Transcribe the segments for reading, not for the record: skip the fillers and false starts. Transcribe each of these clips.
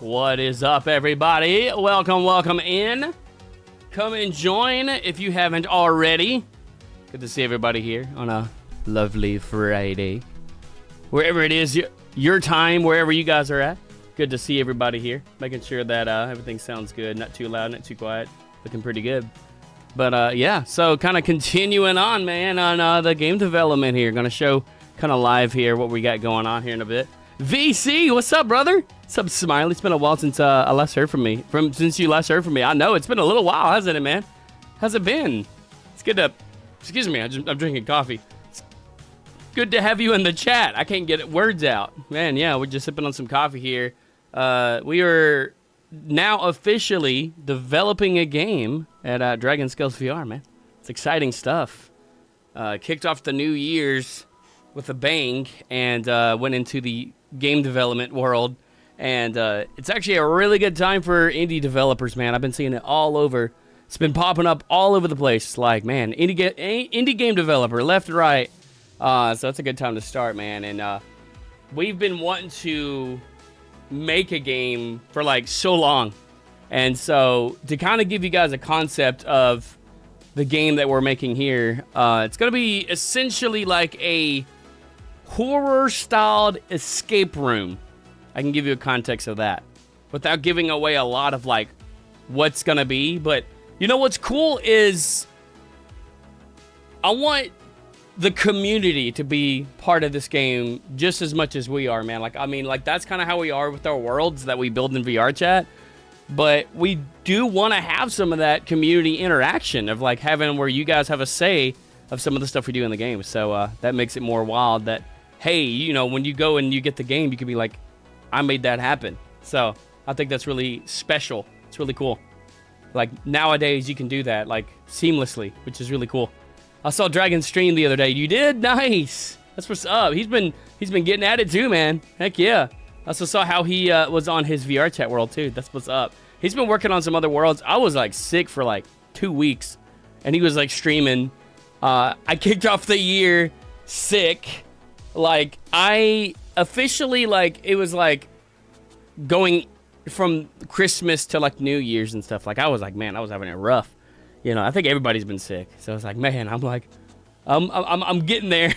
What is up, everybody? Welcome in. Come and join if you haven't already. Good to see everybody here on a lovely Friday. Wherever it is, your time, wherever you guys are at. Good to see everybody here. Making sure that everything sounds good. Not too loud, not too quiet. Looking pretty good. But yeah, so kind of continuing on, man, on the game development here. Gonna show kind of live here what we got going on here in a bit. VC, what's up, brother? What's up, Smiley? It's been a while since I last heard from me. Since you last heard from me. I know it's been a little while, hasn't it, man? How's it been? It's good to. Excuse me, I'm drinking coffee. It's good to have you in the chat. I can't get words out, man. Yeah, we're just sipping on some coffee here. We are now officially developing a game at Dragon Scales VR, man. It's exciting stuff. Kicked off the New Year's with a bang and went into the game development world. And it's actually a really good time for indie developers, man. I've been seeing it all over. It's been popping up all over the place. Like, man, indie game developer, left and right. So it's a good time to start, man. And we've been wanting to make a game for like so long. And so to kind of give you guys a concept of the game that we're making here, it's going to be essentially like a horror-styled escape room. I can give you a context of that without giving away a lot of like what's going to be. But you know what's cool is I want the community to be part of this game just as much as we are, man. Like, I mean, like that's kind of how we are with our worlds that we build in VR chat. But we do want to have some of that community interaction of like having where you guys have a say of some of the stuff we do in the game. So that makes it more wild that, hey, you know, when you go and you get the game, you can be like, I made that happen. So I think that's really special. It's really cool. Like nowadays you can do that like seamlessly, which is really cool. I saw Dragon stream the other day. You did? Nice. That's what's up. He's been getting at it too, man. Heck yeah. I also saw how he was on his VR chat world too. That's what's up. He's been working on some other worlds. I was like sick for like 2 weeks, and he was like streaming. I kicked off the year sick. Like I officially like it was like going from Christmas to like New Year's and stuff. Like I was like, man, I was having it rough. You know, I think everybody's been sick. So it's like, man, I'm like, I'm getting there.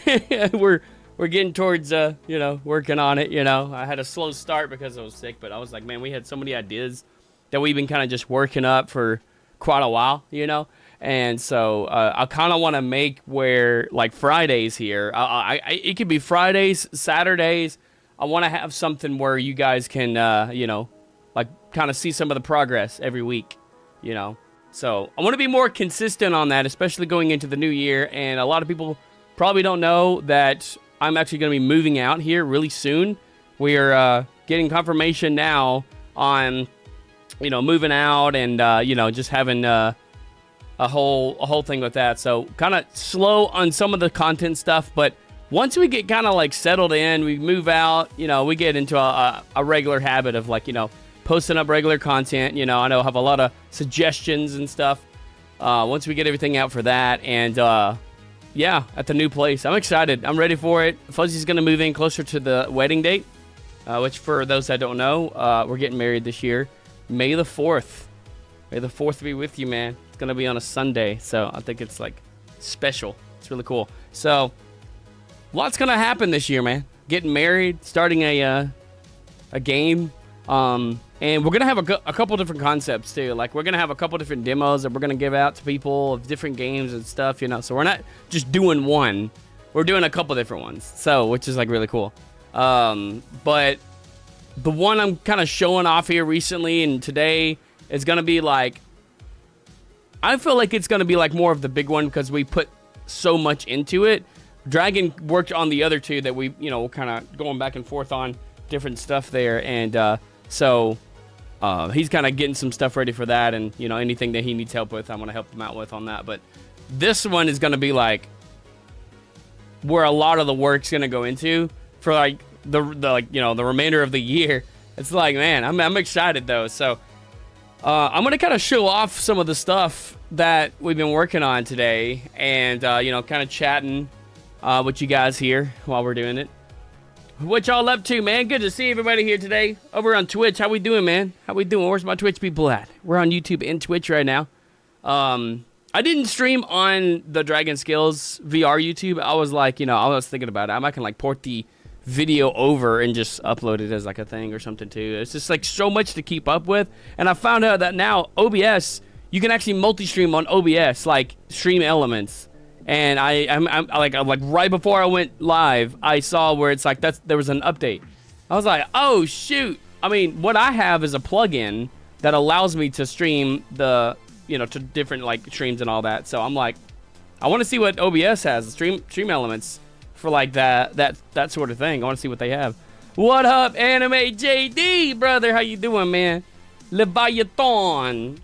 we're getting towards, you know, working on it. You know, I had a slow start because I was sick, but I was like, man, we had so many ideas that we've been kind of just working up for quite a while, you know. And so I kind of want to make where like Fridays here, it could be Fridays, Saturdays. I want to have something where you guys can, you know, like kind of see some of the progress every week, you know. So I want to be more consistent on that, especially going into the new year. And a lot of people probably don't know that I'm actually going to be moving out here really soon. We are getting confirmation now on, you know, moving out and, you know, just having a whole thing with that. So kind of slow on some of the content stuff. But once we get kind of like settled in, we move out, you know, we get into a regular habit of like, you know, posting up regular content. You know, I know I have a lot of suggestions and stuff once we get everything out for that. And yeah, at the new place, I'm excited. I'm ready for it. Fuzzy's going to move in closer to the wedding date, which for those that don't know, we're getting married this year, May the 4th. May the 4th be with you, man. It's going to be on a Sunday, so I think it's like special. It's really cool. So lots going to happen this year, man. Getting married, starting a game. And we're going to have a couple different concepts too. Like we're going to have a couple different demos that we're going to give out to people of different games and stuff, you know. So we're not just doing one. We're doing a couple different ones. So, which is like really cool. But the one I'm kind of showing off here recently and today is going to be like, I feel like it's going to be like more of the big one because we put so much into it. Dragon worked on the other two that we, you know, kind of going back and forth on different stuff there. And, so he's kind of getting some stuff ready for that, and you know anything that he needs help with, I'm gonna help him out with on that. But this one is gonna be like where a lot of the work's gonna go into for like the like you know the remainder of the year. It's like, man, I'm excited though. So I'm gonna kind of show off some of the stuff that we've been working on today, and you know, kind of chatting with you guys here while we're doing it. What y'all up to, man? Good to see everybody here today. Over on Twitch. How we doing, man? How we doing? Where's my Twitch people at? We're on YouTube and Twitch right now. I didn't stream on the Dragon Skills VR YouTube. I was like, I was thinking about it. I might can like port the video over and just upload it as like a thing or something too. It's just like so much to keep up with. And I found out that now OBS, you can actually multi-stream on OBS, like stream elements. And I'm like right before I went live, I saw where it's like there was an update. I was like, oh shoot. I mean, what I have is a plugin that allows me to stream to different like streams and all that. So I'm like, I want to see what OBS has, stream elements for like that sort of thing. I want to see what they have. What up, Anime JD, brother? How you doing, man? Leviathan.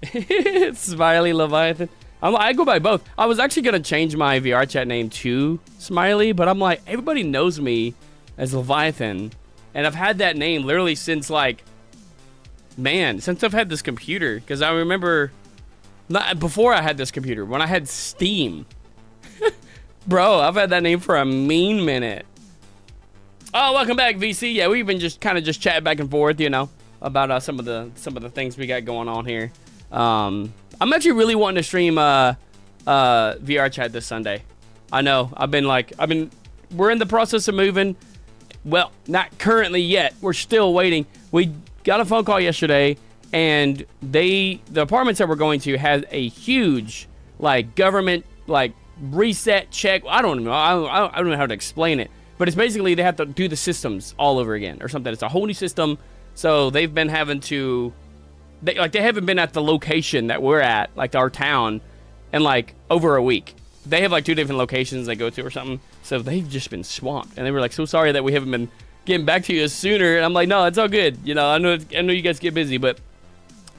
Smiley Leviathan. I go by both. I was actually going to change my VR chat name to Smiley, but I'm like, everybody knows me as Leviathan. And I've had that name literally since since I've had this computer. Because I remember, before I had this computer, when I had Steam. Bro, I've had that name for a mean minute. Oh, welcome back, VC. Yeah, we've been just chatting back and forth, about some of the things we got going on here. I'm actually really wanting to stream VR chat this Sunday. I know. We're in the process of moving. Well, not currently yet. We're still waiting. We got a phone call yesterday, and the apartments that we're going to has a huge government reset check. I don't know. I don't know how to explain it, but it's basically they have to do the systems all over again or something. It's a whole new system, so they've been having to. They haven't been at the location that we're at, our town, in over a week. They have 2 different locations they go to or something. So they've just been swamped. And they were so sorry that we haven't been getting back to you sooner. And I'm like, no, it's all good. I know you guys get busy, but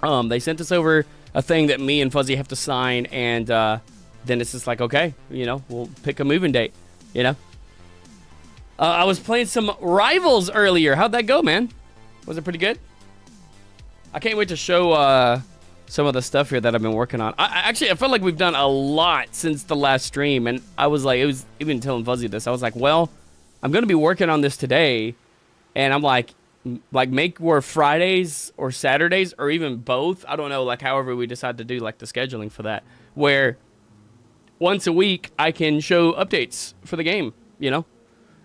they sent us over a thing that me and Fuzzy have to sign, and then it's just okay, we'll pick a moving date, I was playing some Rivals earlier. How'd that go, man? Was it pretty good? I can't wait to show some of the stuff here that I've been working on. I feel like we've done a lot since the last stream, and I was even telling Fuzzy this. I was like, well, I'm going to be working on this today, and I'm like make more Fridays or Saturdays or even both. I don't know, however we decide to do the scheduling for that, where once a week I can show updates for the game,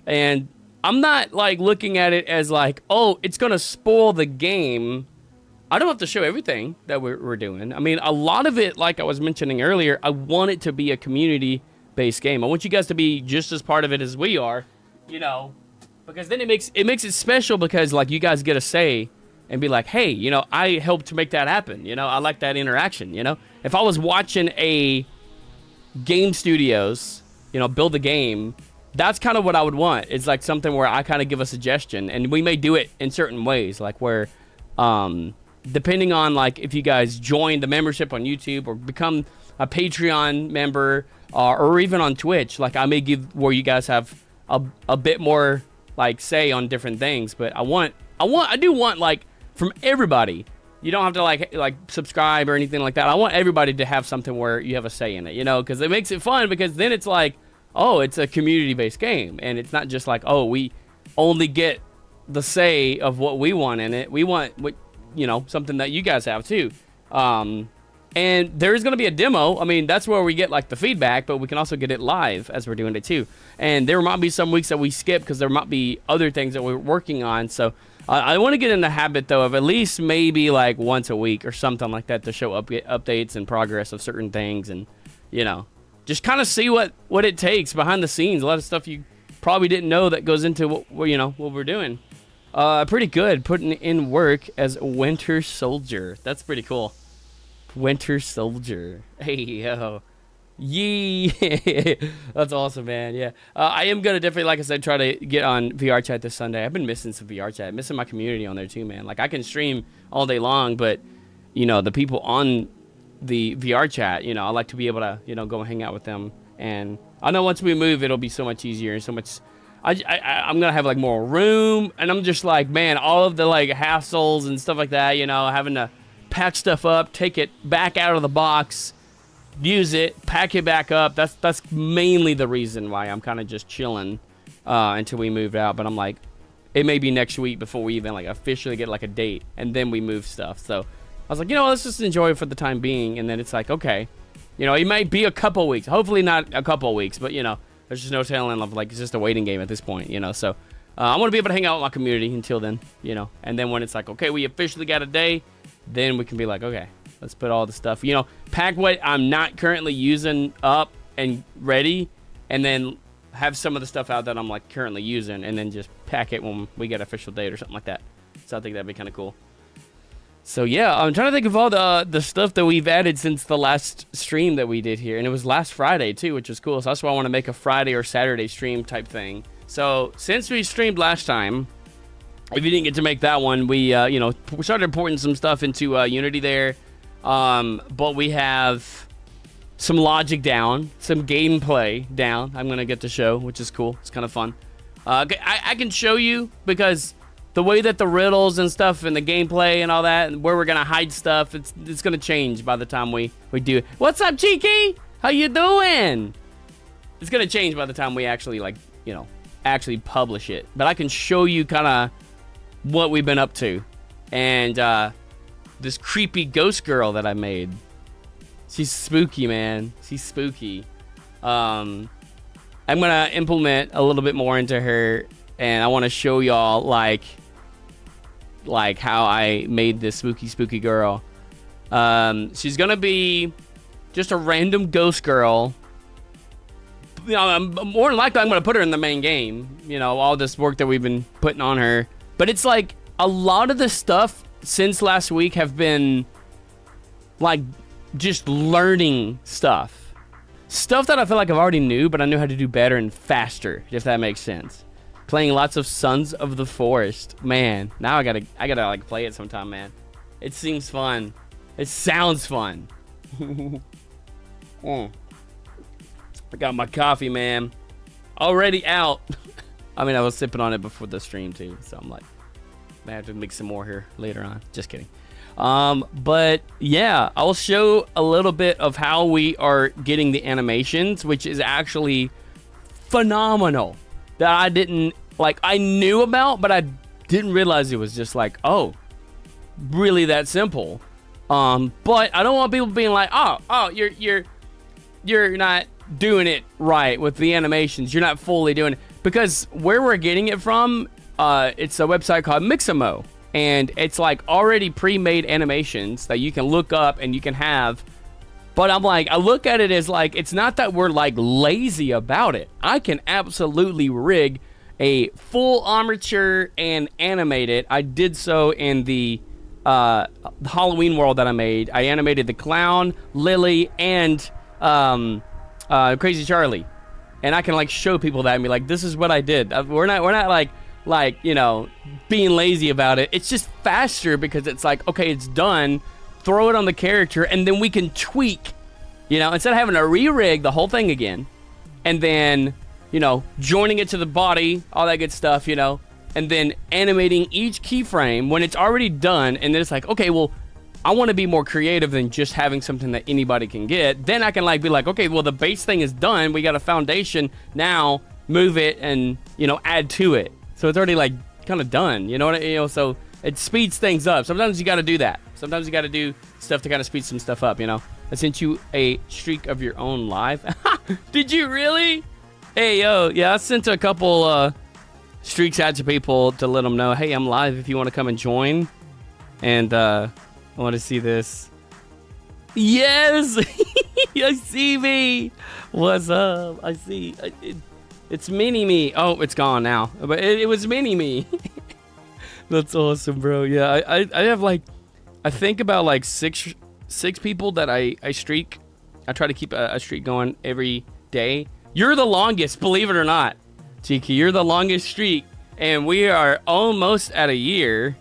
and I'm not looking at it as oh, it's going to spoil the game. I don't have to show everything that we're doing. I mean, a lot of it, like I was mentioning earlier, I want it to be a community-based game. I want you guys to be just as part of it as we are, because then it makes it special because, you guys get a say and be like, hey, I helped to make that happen. I like that interaction, If I was watching a game studios, build a game, that's kind of what I would want. It's something where I kind of give a suggestion, and we may do it in certain ways, where, depending on if you guys join the membership on YouTube or become a Patreon member or even on Twitch, I may give where you guys have a bit more say on different things. But I do want from everybody. You don't have to subscribe or anything like that. I want everybody to have something where you have a say in it, because it makes it fun, because then it's oh, it's a community-based game, and it's not just oh, we only get the say of what we want in it. We want what something that you guys have too. And there is going to be a demo. I mean, that's where we get the feedback, but we can also get it live as we're doing it too. And there might be some weeks that we skip because there might be other things that we're working on. So I want to get in the habit though of at least maybe once a week or something like that to show updates and progress of certain things, and just kind of see what it takes behind the scenes. A lot of stuff you probably didn't know that goes into what we're doing. Pretty good. Putting in work as Winter Soldier. That's pretty cool. Winter Soldier. Hey, yo. Yee. That's awesome, man. Yeah. I am going to definitely, like I said, try to get on VR chat this Sunday. I've been missing some VR chat. Missing my community on there too, man. I can stream all day long, but, the people on the VR chat, I like to be able to, go and hang out with them. And I know once we move, it'll be so much easier and so much... I'm gonna have more room, and I'm just man, all of the hassles and stuff like that, having to pack stuff up, take it back out of the box, use it, pack it back up. That's mainly the reason why I'm kind of just chilling until we move out. But I'm it may be next week before we even like officially get like a date, and then we move stuff. So I was like, let's just enjoy it for the time being. And then it's like, okay, it might be a couple weeks. Hopefully not a couple weeks, but there's just no telling of like, it's just a waiting game at this point, So I want to be able to hang out with my community until then, And then when it's like, okay, we officially got a day, then we can be like, okay, let's put all the stuff, pack what I'm not currently using up and ready, and then have some of the stuff out that I'm like currently using, and then just pack it when we get an official date or something like that. So I think that'd be kind of cool. So yeah, I'm trying to think of all the stuff that we've added since the last stream that we did here, and it was last Friday too, which was cool. So that's why I want to make a Friday or Saturday stream type thing. So since we streamed last time, if you didn't get to make that one, we we started importing some stuff into Unity there, but we have some logic down, some gameplay down. I'm gonna get to show, which is cool. It's kind of fun. I can show you because the way that the riddles and stuff and the gameplay and all that, and where we're gonna hide stuff, it's gonna change by the time we do it. What's up, Cheeky? How you doing? It's gonna change by the time we actually actually publish it. But I can show you kind of what we've been up to, and this creepy ghost girl that I made. She's spooky, man. She's spooky. I'm gonna implement a little bit more into her, and I want to show y'all like how I made this spooky girl. She's gonna be just a random ghost girl. More than likely, I'm gonna put her in the main game. All this work that we've been putting on her, but it's like a lot of the stuff since last week have been like just learning stuff that I feel like I've already knew, but I knew how to do better and faster, if that makes sense. Playing lots of Sons of the Forest, man. Now I gotta like play it sometime, man. It seems fun. It sounds fun. I got my coffee, man, already out. I mean, I was sipping on it before the stream too, so I'm like, I have to make some more here later on. Just kidding. But yeah, I'll show a little bit of how we are getting the animations, which is actually phenomenal. That I didn't I knew about, but I didn't realize it was just like, oh, really that simple. But I don't want people being like, oh, you're not doing it right with the animations. You're not fully doing it, because where we're getting it from, it's a website called Mixamo. And it's like already pre-made animations that you can look up and you can have. But I'm like, I look at it as like, it's not that we're like lazy about it. I can absolutely rig a full armature and animate it. I did so in the Halloween world that I made. I animated the clown, Lily, and Crazy Charlie. And I can like show people that and be like, this is what I did. We're not like being lazy about it. It's just faster because it's like, okay, it's done, throw it on the character, and then we can tweak, instead of having to re-rig the whole thing again, and then joining it to the body, all that good stuff, and then animating each keyframe when it's already done. And then it's like, okay, well, I want to be more creative than just having something that anybody can get. Then I can be like, okay, well, the base thing is done, we got a foundation, now move it and add to it. So it's already like kind of done, so it speeds things up. Sometimes you got to do that. Sometimes you got to do stuff to kind of speed some stuff up, I sent you a streak of your own live. Did you really? Hey, yo, yeah, I sent a couple streaks out to people to let them know, hey, I'm live if you want to come and join. And I want to see this. Yes! You see me! What's up? I see. It's mini-me. Oh, it's gone now. But it was mini-me. That's awesome, bro. Yeah, I have I think about six people that I streak. I try to keep a streak going every day. You're the longest, believe it or not. Cheeky, you're the longest streak. And we are almost at a year.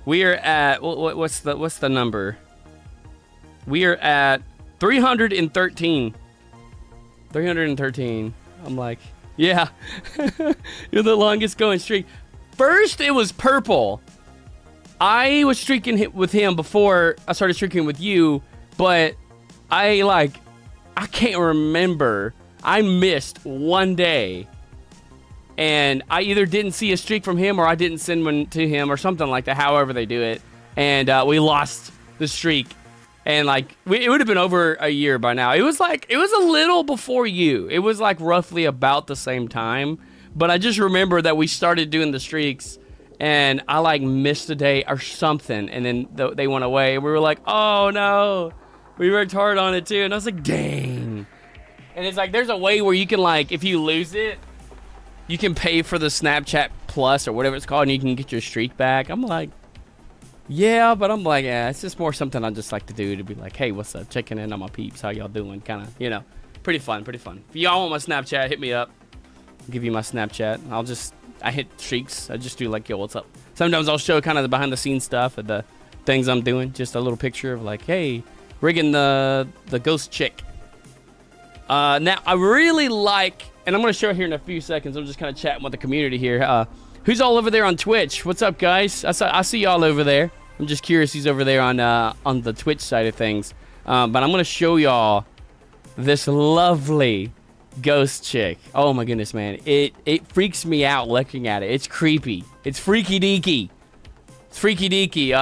We are at, what's the number? We are at 313. 313. I'm like, yeah. You're the longest going streak. First, it was Purple. I was streaking with him before I started streaking with you, but I can't remember. I missed one day and I either didn't see a streak from him or I didn't send one to him or something like that, however they do it. And we lost the streak. And like it would have been over a year by now. It was a little before you. It was like roughly about the same time. But I just remember that we started doing the streaks and I like missed a day or something. And then they went away and we were like, oh no, we worked hard on it too. And I was like, dang. And it's like, there's a way where you can like, if you lose it, you can pay for the Snapchat Plus or whatever it's called and you can get your streak back. I'm like, yeah, but I'm like, yeah, it's just more something I just like to do to be like, hey, what's up? Checking in on my peeps. How y'all doing? Kind of, you know, pretty fun, pretty fun. If y'all want my Snapchat, hit me up. I'll give you my Snapchat. I hit streaks. I just do like, yo, what's up? Sometimes I'll show kind of the behind the scenes stuff of the things I'm doing. Just a little picture of like, hey, rigging the ghost chick. Now, I really like, and I'm going to show it here in a few seconds. I'm just kind of chatting with the community here. Who's all over there on Twitch? What's up, guys? I see y'all over there. I'm just curious who's over there on the Twitch side of things. But I'm going to show y'all this lovely ghost chick. Oh, my goodness, man. It freaks me out looking at it. It's creepy. It's freaky deaky. It's freaky deaky.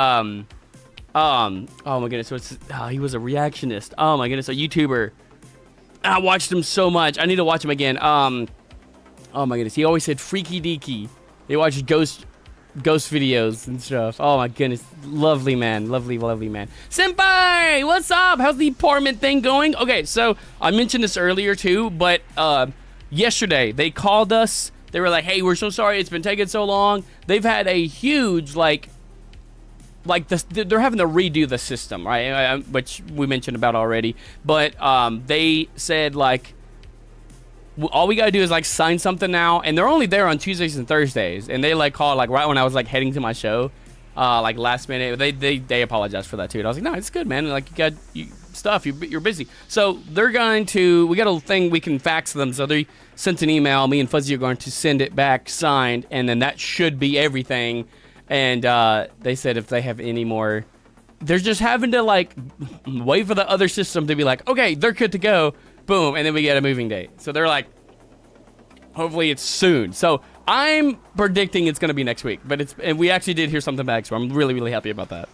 Oh, my goodness. So he was a reactionist. Oh, my goodness. A YouTuber. I watched him so much. I need to watch him again. Oh, my goodness. He always said freaky deaky. They watch ghost videos and stuff. Oh my goodness. Lovely man. Lovely man. Senpai! What's up? How's the apartment thing going? Okay, so I mentioned this earlier too, but yesterday they called us. They were like, hey, we're so sorry it's been taking so long. They've had a huge they're having to redo the system, right? Which we mentioned about already. But they said like, all we gotta do is like sign something now, and they're only there on Tuesdays and Thursdays, and they like called like right when I was like heading to my show, like last minute. They apologized for that too. And I was like, no, it's good, man. Like you got stuff, you're busy. So we got a thing we can fax them. So they sent an email. Me and Fuzzy are going to send it back signed, and then that should be everything. And they said if they have any more, they're just having to like wait for the other system to be like, okay, they're good to go. Boom, and then we get a moving date. So they're like, hopefully it's soon. So I'm predicting it's gonna be next week, and we actually did hear something back, so I'm really happy about that.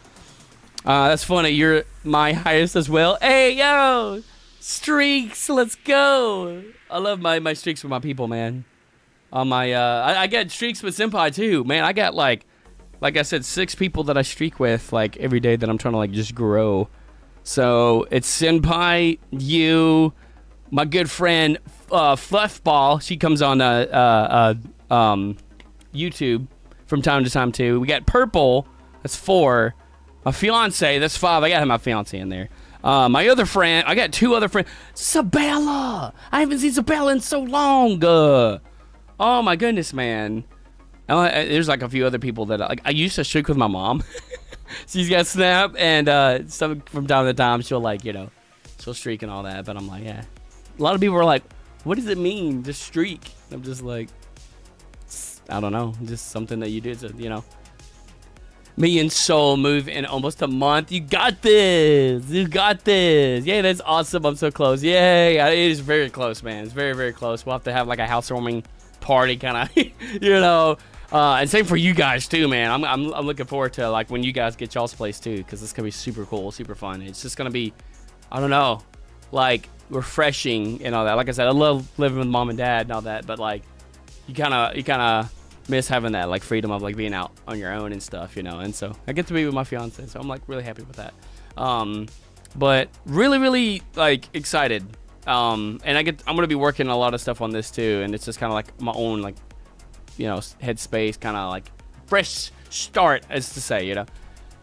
That's funny. You're my highest as well. Hey, yo, streaks, let's go. I love my streaks with my people, man. On my I get streaks with Senpai too, man. I got like I said, 6 people that I streak with like every day that I'm trying to like just grow. So it's Senpai, you, my good friend Fluffball. She comes on YouTube from time to time too. We got Purple. That's 4. My fiance. That's 5. I got my fiance in there. My other friend. I got 2 other friends. Sabella. I haven't seen Sabella in so long. Oh my goodness, man. There's like a few other people that I used to streak with my mom. She's got Snap, and some from time to time she'll like, she'll streak and all that. But I'm like, yeah. A lot of people are like, what does it mean to streak? I'm just like, I don't know, just something that you do. To, Me and Soul move in almost a month. You got this. You got this. Yeah, that's awesome. I'm so close. Yay. It is very close, man. It's very close. We'll have to have like a housewarming party kind of, and same for you guys too, man. I'm looking forward to like when you guys get y'all's place too, because it's gonna be super cool, super fun. It's just gonna be, I don't know, like refreshing and all that. Like I said, I love living with mom and dad and all that, but like you kind of miss having that like freedom of like being out on your own and stuff, And so I get to be with my fiance, so I'm like really happy with that. But really like excited. And I'm gonna be working a lot of stuff on this too, and it's just kind of like my own like, headspace, kind of like fresh start, as to say,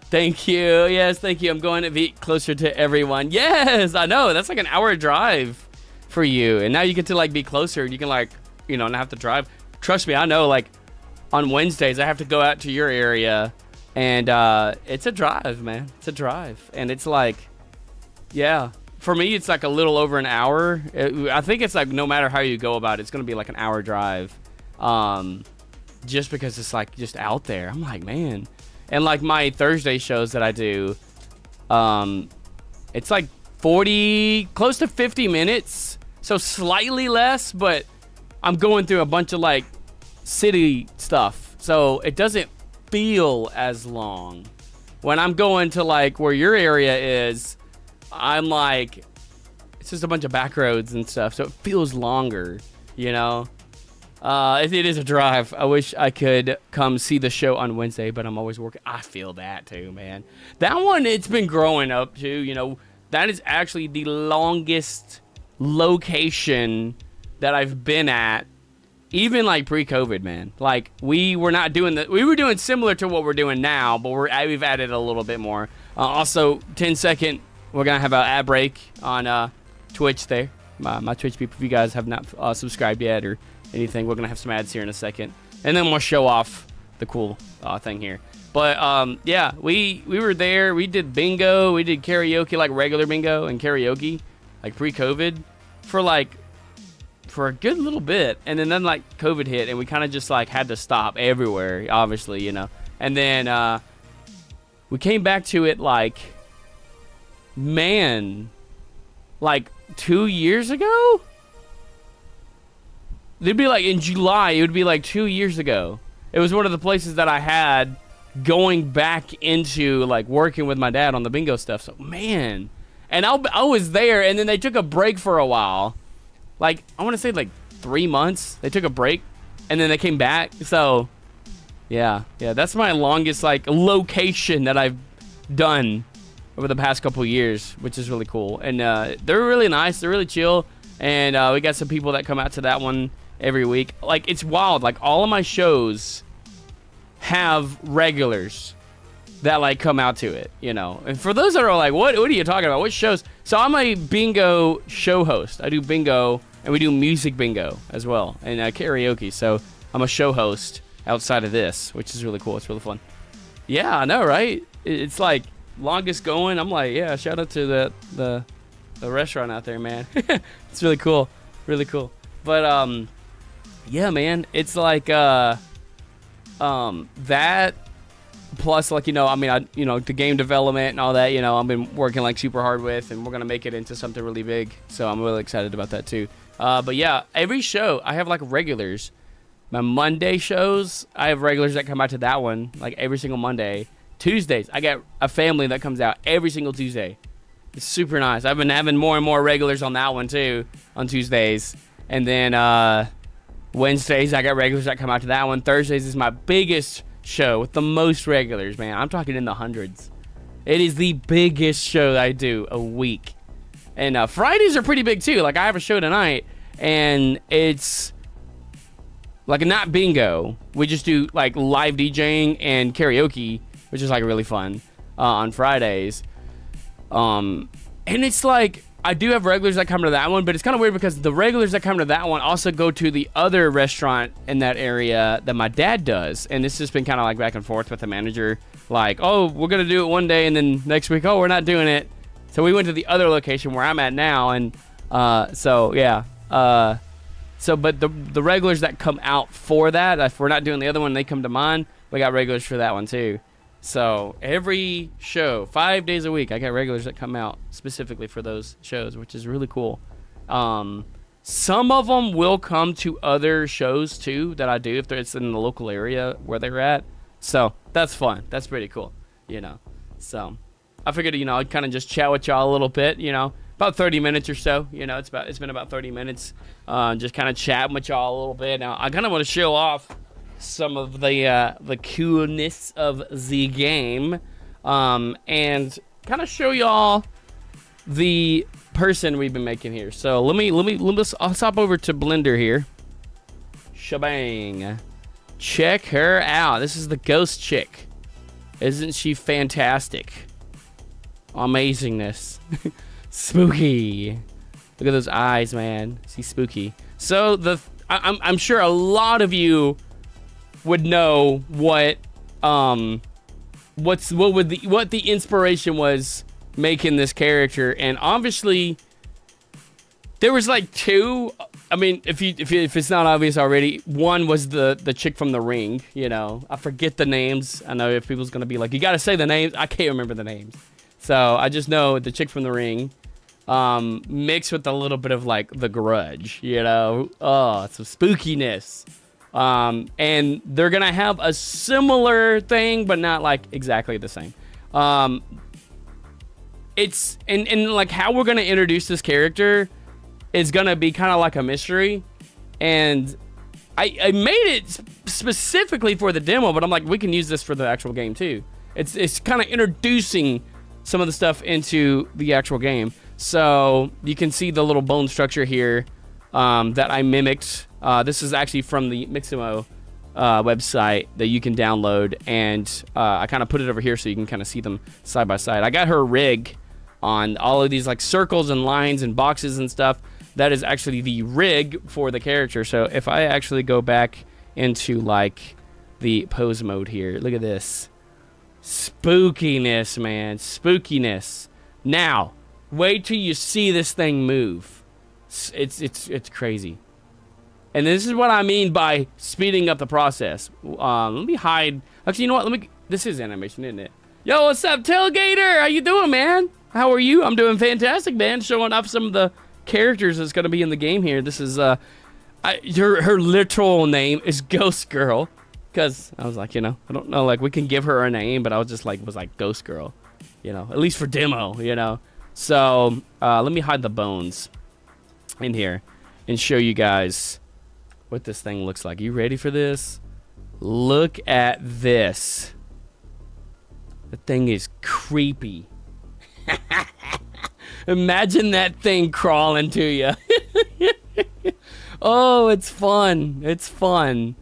Thank you. Yes, thank you. I'm going to be closer to everyone. Yes, I know. That's like an hour drive for you, and now you get to like be closer. You can like, not have to drive. Trust me, I know. Like on Wednesdays, I have to go out to your area, and it's a drive, man. It's a drive, and it's like, yeah. For me, it's like a little over an hour. I think it's like no matter how you go about it, it's gonna be like an hour drive. Just because it's like just out there. I'm like, man. And like my Thursday shows that I do, it's like 40, close to 50 minutes. So slightly less, but I'm going through a bunch of like city stuff, so it doesn't feel as long. When I'm going to like where your area is, I'm like, it's just a bunch of back roads and stuff, so it feels longer, you know. It is a drive. I wish I could come see the show on Wednesday, but I'm always working. I feel that too, man. That one, it's been growing up too, you know. That is actually the longest location that I've been at, even like pre-COVID, man. Like we were not doing that. We were doing similar to what we're doing now, but we've added a little bit more. Also, 10-second, we're gonna have an ad break on Twitch there. My Twitch people, if you guys have not subscribed yet or anything, we're gonna have some ads here in a second, and then we'll show off the cool thing here. But yeah, we were there. We did bingo. We did karaoke, like regular bingo and karaoke, like pre-COVID, for a good little bit, and then like COVID hit, and we kind of just like had to stop everywhere, obviously, you know. And then we came back to it like, man, like 2 years ago. It'd be like in July. It would be like 2 years ago. It was one of the places that I had going back into like working with my dad on the bingo stuff. So man, and I was there, and then they took a break for a while. Like I want to say like 3 months. They took a break, and then they came back. So yeah, that's my longest like location that I've done over the past couple years, which is really cool. And they're really nice. They're really chill. And we got some people that come out to that one every week. Like, it's wild. Like, all of my shows have regulars that, like, come out to it, you know. And for those that are like, what are you talking about? What shows? So I'm a bingo show host. I do bingo, and we do music bingo as well, and karaoke. So I'm a show host outside of this, which is really cool. It's really fun. Yeah, I know, right? It's like longest going. I'm like, yeah, shout out to the restaurant out there, man. It's really cool. Really cool. But yeah, man, it's like that plus, like, you know, I mean, the game development and all that, you know, I've been working like super hard with, and we're gonna make it into something really big, so I'm really excited about that too. But yeah, every show I have like regulars. My Monday shows, I have regulars that come out to that one like every single Monday. Tuesdays, I got a family that comes out every single Tuesday. It's super nice. I've been having more and more regulars on that one too, on Tuesdays. And then Wednesdays, I got regulars that come out to that one. Thursdays is my biggest show with the most regulars, man. I'm talking in the hundreds. It is the biggest show that I do a week. And Fridays are pretty big too. Like, I have a show tonight, and it's like not bingo. We just do like live DJing and karaoke, which is like really fun on Fridays. And it's like, I do have regulars that come to that one, but it's kind of weird because the regulars that come to that one also go to the other restaurant in that area that my dad does. And it's just been kind of like back and forth with the manager. Like, oh, we're going to do it one day, and then next week, oh, we're not doing it. So we went to the other location where I'm at now. And so, yeah. But the regulars that come out for that, if we're not doing the other one, they come to mine. We got regulars for that one too. So every show, 5 days a week, I got regulars that come out specifically for those shows, which is really cool. Some of them will come to other shows too that I do if it's in the local area where they're at. So that's fun. That's pretty cool, you know. So I figured, you know, I'd kind of just chat with y'all a little bit, you know, about 30 minutes or so. You know, it's been about 30 minutes, just kind of chatting with y'all a little bit. Now I kind of want to show off some of the coolness of the game, and kind of show y'all the person we've been making here. So I'll hop over to Blender here. Shebang. Check her out. This is the ghost chick. Isn't she fantastic? Amazingness. Spooky. Look at those eyes, man. She's spooky. So I'm sure a lot of you would know what the inspiration was making this character, and obviously there was like two. I mean, if it's not obvious already, one was the chick from The Ring. You know, I forget the names. I know if people's gonna be like, you gotta say the names. I can't remember the names, so I just know the chick from The Ring, mixed with a little bit of like The Grudge. You know, oh, some spookiness. And they're gonna have a similar thing, but not like exactly the same. It's and like how we're gonna introduce this character is gonna be kind of like a mystery, and I made it specifically for the demo, but I'm like, we can use this for the actual game too. It's kind of introducing some of the stuff into the actual game. So you can see the little bone structure here that I mimicked. This is actually from the Mixamo website that you can download, and I kind of put it over here so you can kind of see them side by side. I got her rig on all of these like circles and lines and boxes and stuff. That is actually the rig for the character. So if I actually go back into like the pose mode here, look at this. Spookiness, man. Spookiness. Now, wait till you see this thing move. It's crazy. And this is what I mean by speeding up the process. Let me hide. Actually, you know what? This is animation, isn't it? Yo, what's up, Tailgater? How you doing, man? How are you? I'm doing fantastic, man. Showing off some of the characters that's going to be in the game here. This is, her literal name is Ghost Girl. Because I was like, you know, I don't know, like, we can give her a name, but I was just like, Ghost Girl. You know, at least for demo, you know. So, let me hide the bones in here and show you guys what this thing looks like. You ready for this? Look at this. The thing is creepy. Imagine that thing crawling to you. Oh, it's fun. It's fun.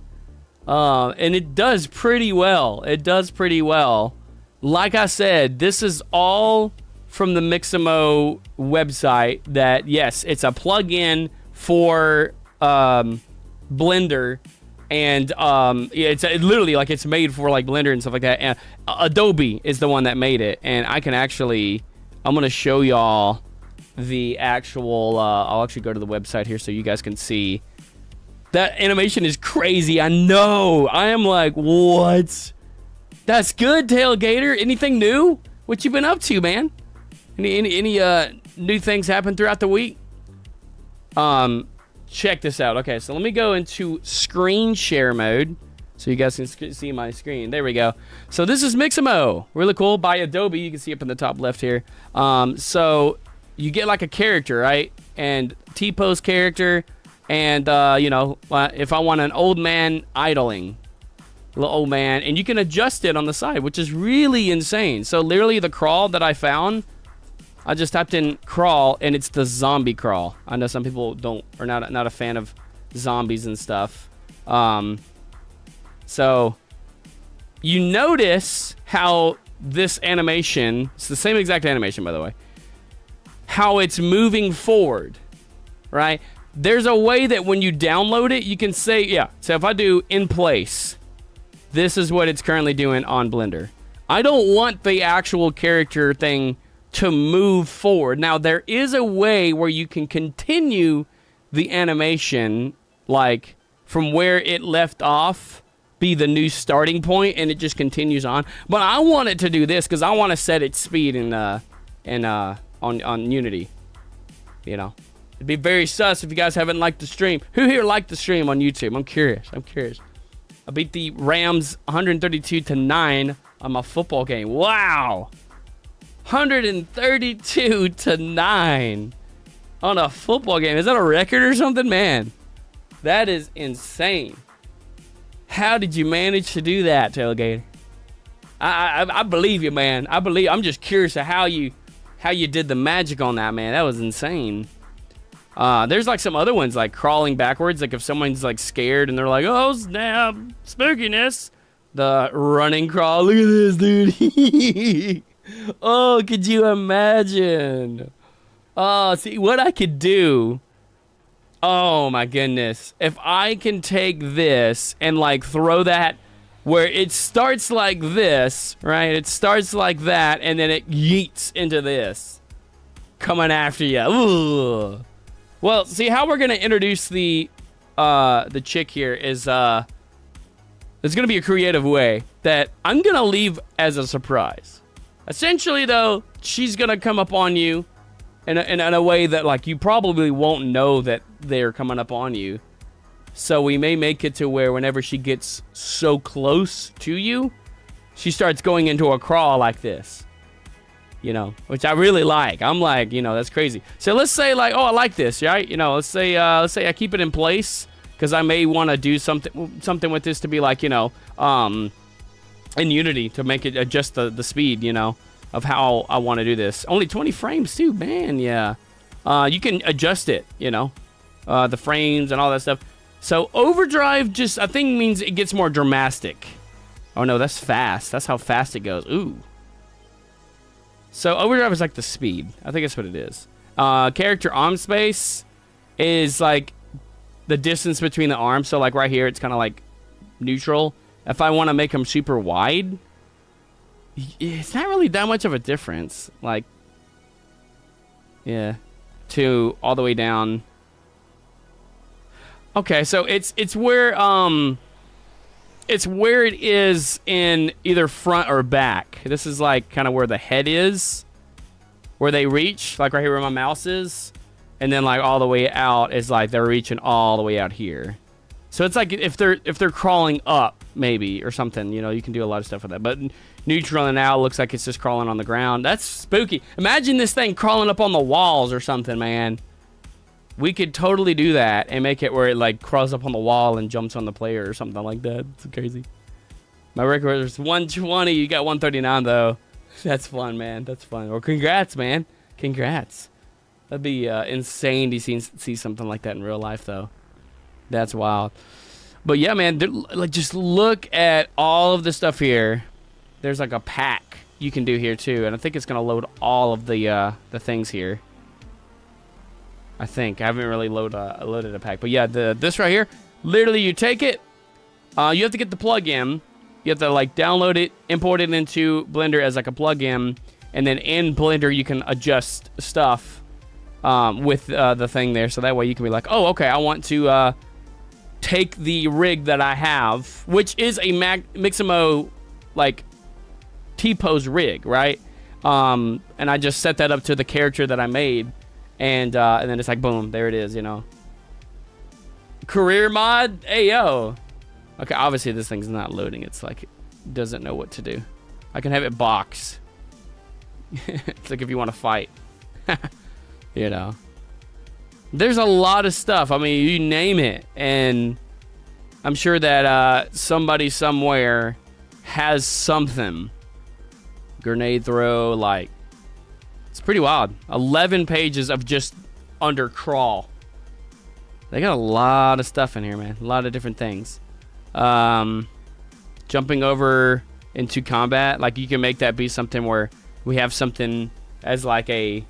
And it does pretty well. It does pretty well. Like I said, this is all from the Mixamo website that, yes, it's a plugin for Blender, and it's literally like it's made for like Blender and stuff like that. And Adobe is the one that made it, and I can actually, I'm gonna show y'all the actual. I'll actually go to the website here so you guys can see. That animation is crazy. I know. I am like, what? That's good, Tailgater. Anything new? What you been up to, man? Any new things happen throughout the week? Check this out. Okay, so let me go into screen share mode so you guys can see my screen. There we go. So this is Mixamo. Really cool, by Adobe. You can see up in the top left here. So you get like a character, right? And T-pose character. And, you know, if I want an old man idling, little old man, and you can adjust it on the side, which is really insane. So literally the crawl that I found, I just typed in crawl, and it's the zombie crawl. I know some people are not a fan of zombies and stuff. So you notice how this animation, it's the same exact animation, by the way, how it's moving forward, right? There's a way that when you download it, you can say, yeah, so if I do in place, this is what it's currently doing on Blender. I don't want the actual character thing to move forward. Now, there is a way where you can continue the animation, like from where it left off, be the new starting point, and it just continues on. But I want it to do this because I want to set its speed on Unity, you know. It'd be very sus if you guys haven't liked the stream. Who here liked the stream on YouTube? I'm curious. I beat the Rams 132-9 on my football game. Wow. 132-9 on a football game. Is that a record or something? Man, that is insane. How did you manage to do that, Tailgater? I believe you, man. I'm just curious of how you did the magic on that, man. That was insane. There's like some other ones like crawling backwards, like if someone's like scared and they're like, oh snap, spookiness, the running crawl. Look at this, dude. Oh, could you imagine? Oh, see what I could do. Oh my goodness, if I can take this and like throw that where it starts like this, right? It starts like that, and then it yeets into this coming after you. Ooh. Well, see how we're gonna introduce the chick here is there's gonna be a creative way that I'm gonna leave as a surprise. Essentially, though, she's gonna come up on you in a way that like you probably won't know that they're coming up on you. So we may make it to where whenever she gets so close to you, she starts going into a crawl like this. You know, which I really like. I'm like, you know, that's crazy. So let's say like, oh, I like this, right? You know, let's say I keep it in place because I may want to do something with this to be like, you know, in Unity to make it adjust the speed, you know, of how I want to do this. Only 20 frames too, man. Yeah. You can adjust it, you know, the frames and all that stuff. So overdrive just, I think, means it gets more dramatic. Oh no, that's fast. That's how fast it goes. Ooh. So overdrive is like the speed. I think that's what it is. Character arm space is like the distance between the arms. So like right here, it's kind of like neutral. If I want to make them super wide, it's not really that much of a difference. Like, yeah, to all the way down. Okay, so it's where it is in either front or back. This is like kind of where the head is, where they reach, like right here where my mouse is, and then like all the way out is like they're reaching all the way out here. So it's like if they're crawling up maybe or something, you know, you can do a lot of stuff with that. But neutral and now looks like it's just crawling on the ground. That's spooky. Imagine this thing crawling up on the walls or something, man. We could totally do that and make it where it like crawls up on the wall and jumps on the player or something like that. It's crazy. My record is 120. You got 139 though. That's fun, man. That's fun. Well, congrats, man. Congrats. That'd be insane to see something like that in real life, though. That's wild. But yeah, man. Like, just look at all of the stuff here. There's like a pack you can do here too, and I think it's gonna load all of the things here. I think I haven't really loaded a pack, but yeah, this right here, literally you take it, you have to get the plugin, you have to like download it, import it into Blender as like a plugin, and then in Blender you can adjust stuff with the thing there, so that way you can be like, oh, okay, I want to take the rig that I have, which is a Mixamo like T-pose rig, right? And I just set that up to the character that I made. And then it's like, boom, there it is, you know. Career mod? Hey, yo. Okay, obviously this thing's not loading. It's like, it doesn't know what to do. I can have it box. It's like if you want to fight. You know. There's a lot of stuff. I mean, you name it. And I'm sure that somebody somewhere has something. Grenade throw, like. It's pretty wild. 11 pages of just under crawl. They got a lot of stuff in here, man. A lot of different things. Jumping over into combat. Like, you can make that be something where we have something as like a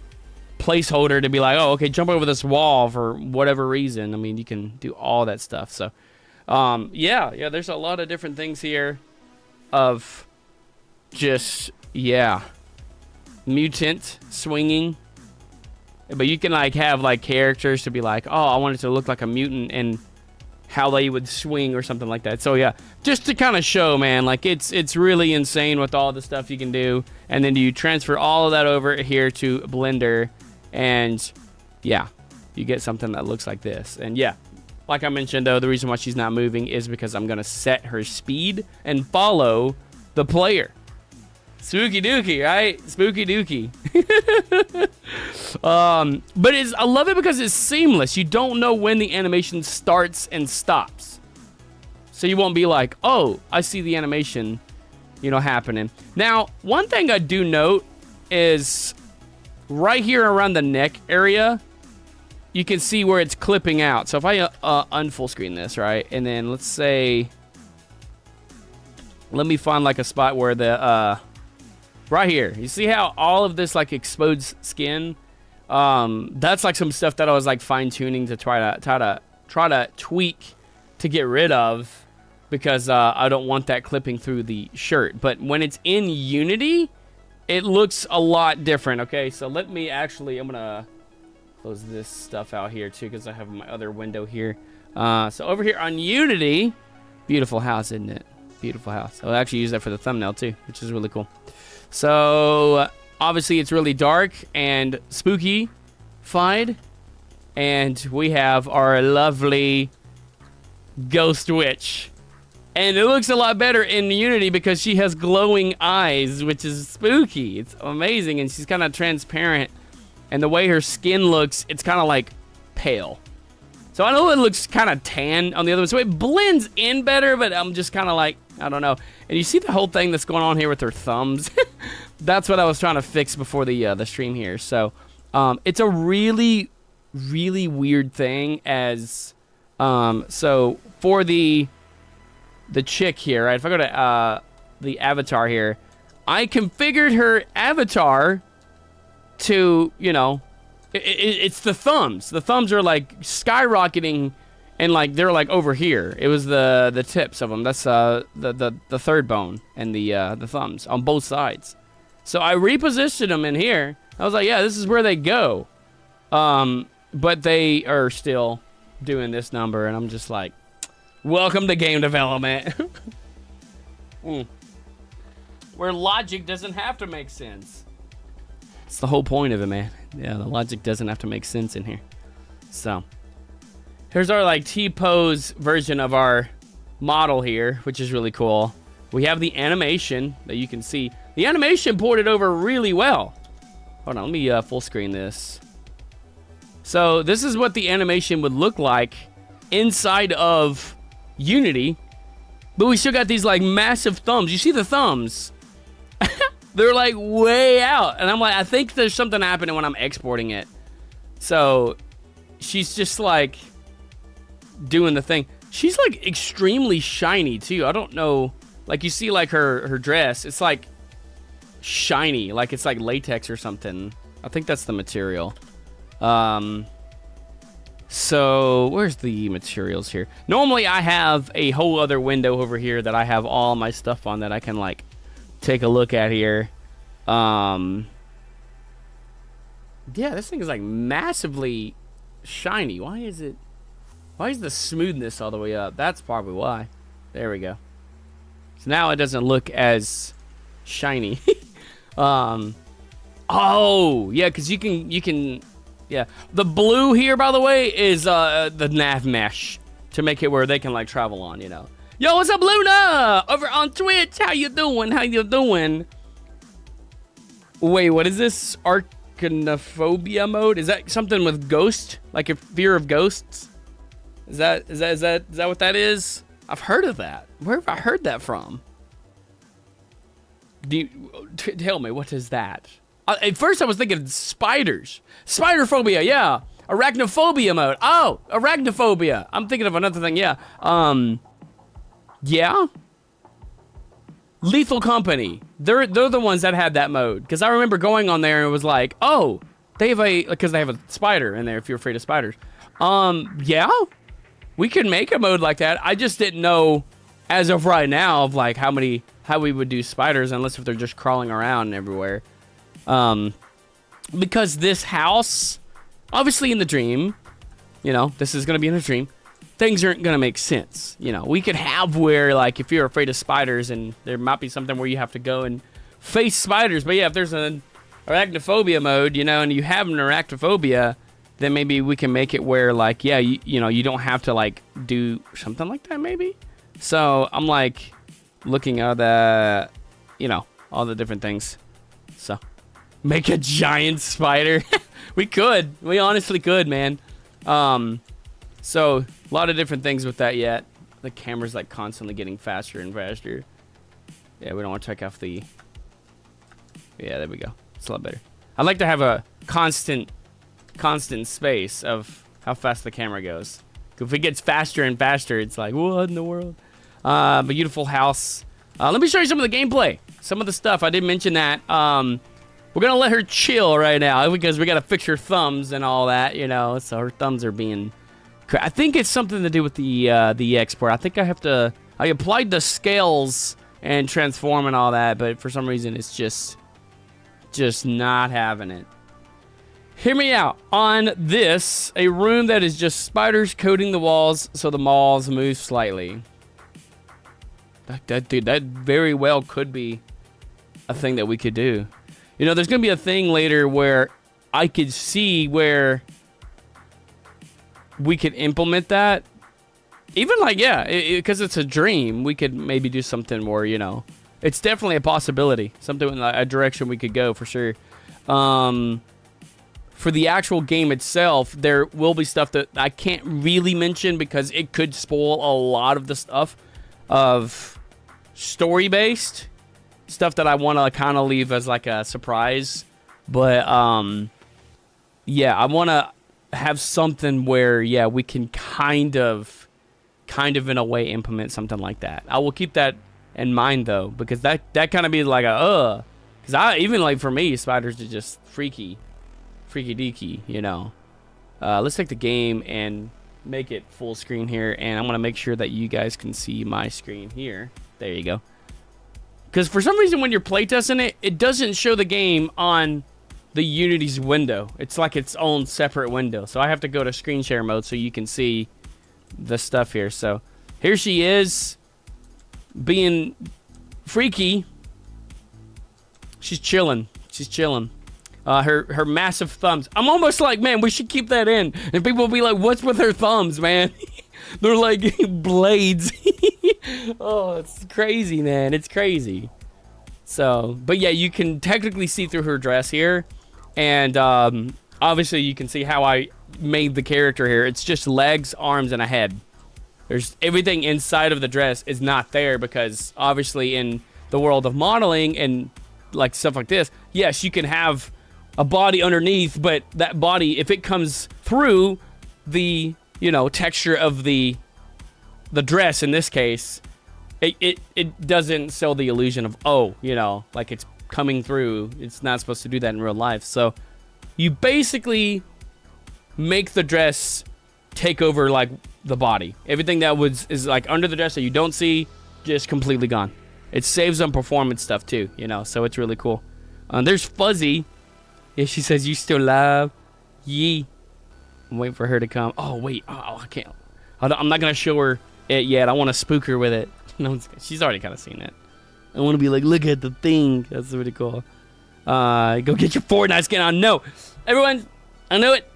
placeholder to be like, oh, okay, jump over this wall for whatever reason. I mean, you can do all that stuff. So, yeah, there's a lot of different things here of just, yeah. Mutant swinging, but you can like have like characters to be like, oh, I want it to look like a mutant and how they would swing or something like that. So yeah, just to kind of show, man, like it's really insane with all the stuff you can do. And then you transfer all of that over here to Blender, and yeah, you get something that looks like this. And yeah, like I mentioned though, the reason why she's not moving is because I'm gonna set her speed and follow the player. Spooky dookie, right? Spooky dookie. But I love it because it's seamless. You don't know when the animation starts and stops. So you won't be like, oh, I see the animation, you know, happening. Now, one thing I do note is right here around the neck area, you can see where it's clipping out. So if I unfull screen this, right? And then let's say, let me find like a spot where the, right here, you see how all of this like exposed skin? That's like some stuff that I was like fine tuning to try to tweak to get rid of, because I don't want that clipping through the shirt. But when it's in Unity, it looks a lot different. Okay, so let me actually, I'm gonna close this stuff out here too, because I have my other window here. So over here on Unity, beautiful house, isn't it? Beautiful house. I'll actually use that for the thumbnail too, which is really cool. So obviously it's really dark and spooky-fied, and we have our lovely Ghost Witch. And it looks a lot better in Unity because she has glowing eyes, which is spooky. It's amazing, and she's kind of transparent. And the way her skin looks, it's kind of like pale. So I know it looks kind of tan on the other one, so it blends in better, but I'm just kind of like, I don't know. And you see the whole thing that's going on here with her thumbs? That's what I was trying to fix before the stream here. So it's a really, really weird thing as... so for the chick here, right? If I go to the avatar here, I configured her avatar to, you know, it's the thumbs. The thumbs are like skyrocketing, and like they're like over here. It was the tips of them. That's the third bone and the thumbs on both sides. So I repositioned them in here. I was like, yeah, this is where they go. But they are still doing this number, and I'm just like, welcome to game development. Where logic doesn't have to make sense. It's the whole point of it, man. Yeah, the logic doesn't have to make sense in here. So here's our like T-pose version of our model here, which is really cool. We have the animation that you can see. The animation ported over really well. Hold on, let me full screen this. So this is what the animation would look like inside of Unity, but we still got these like massive thumbs. You see the thumbs? They're like way out, and I'm like, I think there's something happening when I'm exporting it. So she's just like doing the thing. She's like extremely shiny too. I don't know, like you see like her dress, it's like shiny, like it's like latex or something. I think that's the material. So where's the materials here? Normally I have a whole other window over here that I have all my stuff on that I can like take a look at here. Yeah, this thing is like massively shiny. Why is the smoothness all the way up? That's probably why. There we go. So now it doesn't look as shiny. Oh yeah, because you can yeah. The blue here, by the way, is the nav mesh to make it where they can like travel on, you know. Yo, what's up, Luna? Over on Twitch. How you doing? How you doing? Wait, what is this? Arachnophobia mode? Is that something with ghost? Like a fear of ghosts? Is that what that is? I've heard of that. Where have I heard that from? Tell me, what is that? At first I was thinking spiders. Spider phobia, yeah. Arachnophobia mode. Oh, arachnophobia. I'm thinking of another thing, yeah. Yeah. Lethal Company. They're the ones that had that mode. Because I remember going on there and it was like, oh, they have because they have a spider in there if you're afraid of spiders. Yeah. We could make a mode like that. I just didn't know as of right now of like how we would do spiders unless if they're just crawling around everywhere. Because this house, obviously in the dream, you know, this is going to be in a dream. Things aren't going to make sense. You know, we could have where, like, if you're afraid of spiders and there might be something where you have to go and face spiders. But yeah, if there's an arachnophobia mode, you know, and you have an arachnophobia, then maybe we can make it where, like, yeah, you know, you don't have to, like, do something like that, maybe. So I'm, like, looking at the, you know, all the different things. So make a giant spider. We could. We honestly could, man. So a lot of different things with that yet. The camera's like constantly getting faster and faster. Yeah, we don't want to check off the... Yeah, there we go. It's a lot better. I'd like to have a constant space of how fast the camera goes. If it gets faster and faster, it's like, what in the world? Beautiful house. Let me show you some of the gameplay. Some of the stuff. I did mention that. We're going to let her chill right now because we got to fix her thumbs and all that, you know. So her thumbs are being... I think it's something to do with the export. I think I applied the scales and transform and all that, but for some reason it's just not having it. Hear me out. On this, a room that is just spiders coating the walls so the walls move slightly. Dude, that very well could be a thing that we could do. You know, there's going to be a thing later where I could see where we could implement that, even like, yeah, because it's a dream, we could maybe do something where, you know, it's definitely a possibility, something in a direction we could go for sure. For the actual game itself, there will be stuff that I can't really mention because it could spoil a lot of the stuff of story-based stuff that I want to kind of leave as like a surprise. But yeah, I want to have something where, yeah, we can kind of in a way implement something like that. I will keep that in mind though, because that kind of be like a because I even like for me, spiders are just freaky deaky, you know. Let's take the game and make it full screen here, and I'm gonna make sure that you guys can see my screen here. There you go. Because for some reason when you're playtesting it, it doesn't show the game on the Unity's window. It's like its own separate window. So I have to go to screen share mode so you can see the stuff here. So here she is being freaky. She's chilling. Her massive thumbs. I'm almost like, man, we should keep that in. And people will be like, what's with her thumbs, man? They're like blades. Oh, it's crazy, man. It's crazy. So, but yeah, you can technically see through her dress here. And obviously you can see how I made the character here. It's just legs, arms, and a head. There's everything inside of the dress is not there because obviously in the world of modeling and like stuff like this, yes, you can have a body underneath, but that body, if it comes through the, you know, texture of the dress in this case, it doesn't sell the illusion of, oh, you know, like it's coming through. It's not supposed to do that in real life. So you basically make the dress take over like the body. Everything that is like under the dress that you don't see, just completely gone. It saves on performance stuff too, you know, so it's really cool. There's Fuzzy. Yeah, she says, you still live? Yee. I'm waiting for her to come. Oh, wait. Oh, I can't. I'm not going to show her it yet. I want to spook her with it. No, she's already kind of seen it. I want to be like, look at the thing. That's really cool. Go get your Fortnite skin on. No. Everyone, I know it.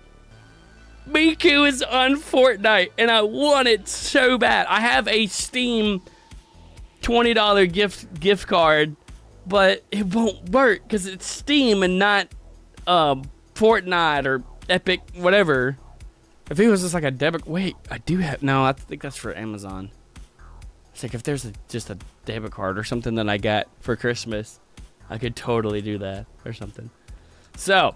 Miku is on Fortnite, and I want it so bad. I have a Steam $20 gift card, but it won't work because it's Steam and not Fortnite or Epic, whatever. If it was just like a debit, wait, I do have, no, I think that's for Amazon. It's like if there's just a debit card or something that I got for Christmas, I could totally do that or something. So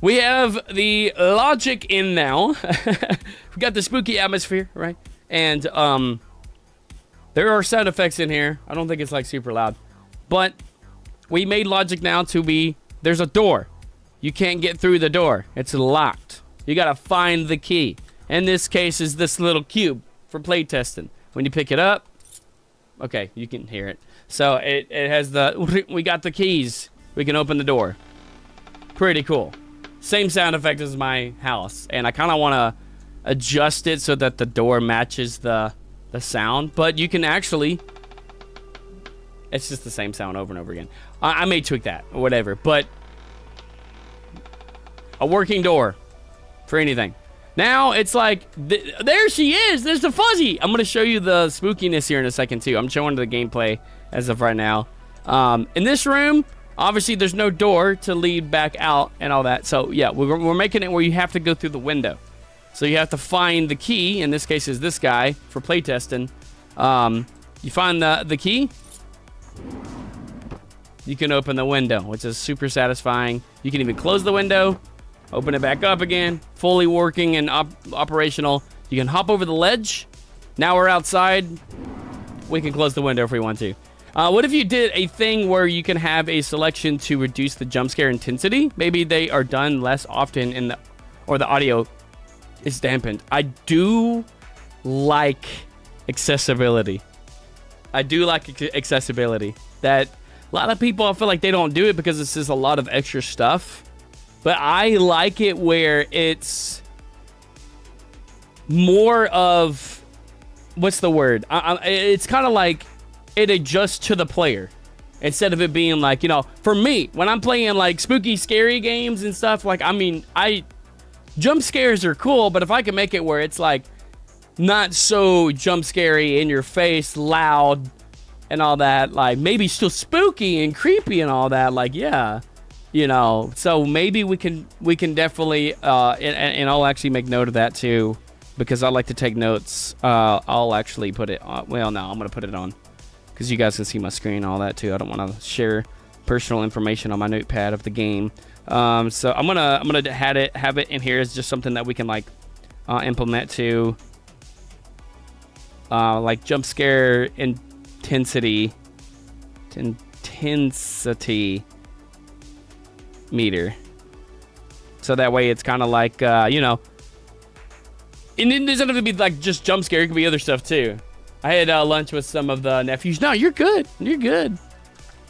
we have the logic in now. We got the spooky atmosphere, right? And there are sound effects in here. I don't think it's like super loud, but we made logic now to be, there's a door. You can't get through the door. It's locked. You gotta find the key. In this case is this little cube for playtesting. When you pick it up, okay, you can hear it. So it has we got the keys. We can open the door. Pretty cool. Same sound effect as my house. And I kind of want to adjust it so that the door matches the sound. But you can actually, it's just the same sound over and over again. I may tweak that or whatever. But a working door for anything. Now it's like, there she is. There's the Fuzzy. I'm going to show you the spookiness here in a second too. I'm showing the gameplay as of right now. In this room, obviously there's no door to lead back out and all that. So yeah, we're making it where you have to go through the window. So you have to find the key. In this case is this guy for playtesting. You find the key. You can open the window, which is super satisfying. You can even close the window. Open it back up again, fully working and operational. You can hop over the ledge. Now we're outside. We can close the window if we want to. What if you did a thing where you can have a selection to reduce the jump scare intensity? Maybe they are done less often or the audio is dampened. I do like accessibility. That a lot of people, I feel like they don't do it because it's just a lot of extra stuff. But I like it where it's more of, what's the word? It's kind of like it adjusts to the player. Instead of it being like, you know, for me, when I'm playing like spooky, scary games and stuff, like, I mean, jump scares are cool, but if I can make it where it's like not so jump scary, in your face, loud, and all that. Like, maybe still spooky and creepy and all that. Like, yeah, you know. So maybe we can definitely, and I'll actually make note of that too, because I like to take notes. I'll actually put it on. Well, no, I'm gonna put it on because you guys can see my screen and all that too. I don't want to share personal information on my notepad of the game. So I'm gonna have it in here as just something that we can like implement to like jump scare intensity meter. So that way it's kind of like you know, and it doesn't have to be like just jump scare. It could be other stuff too. I had lunch with some of the nephews. No, you're good. You're good.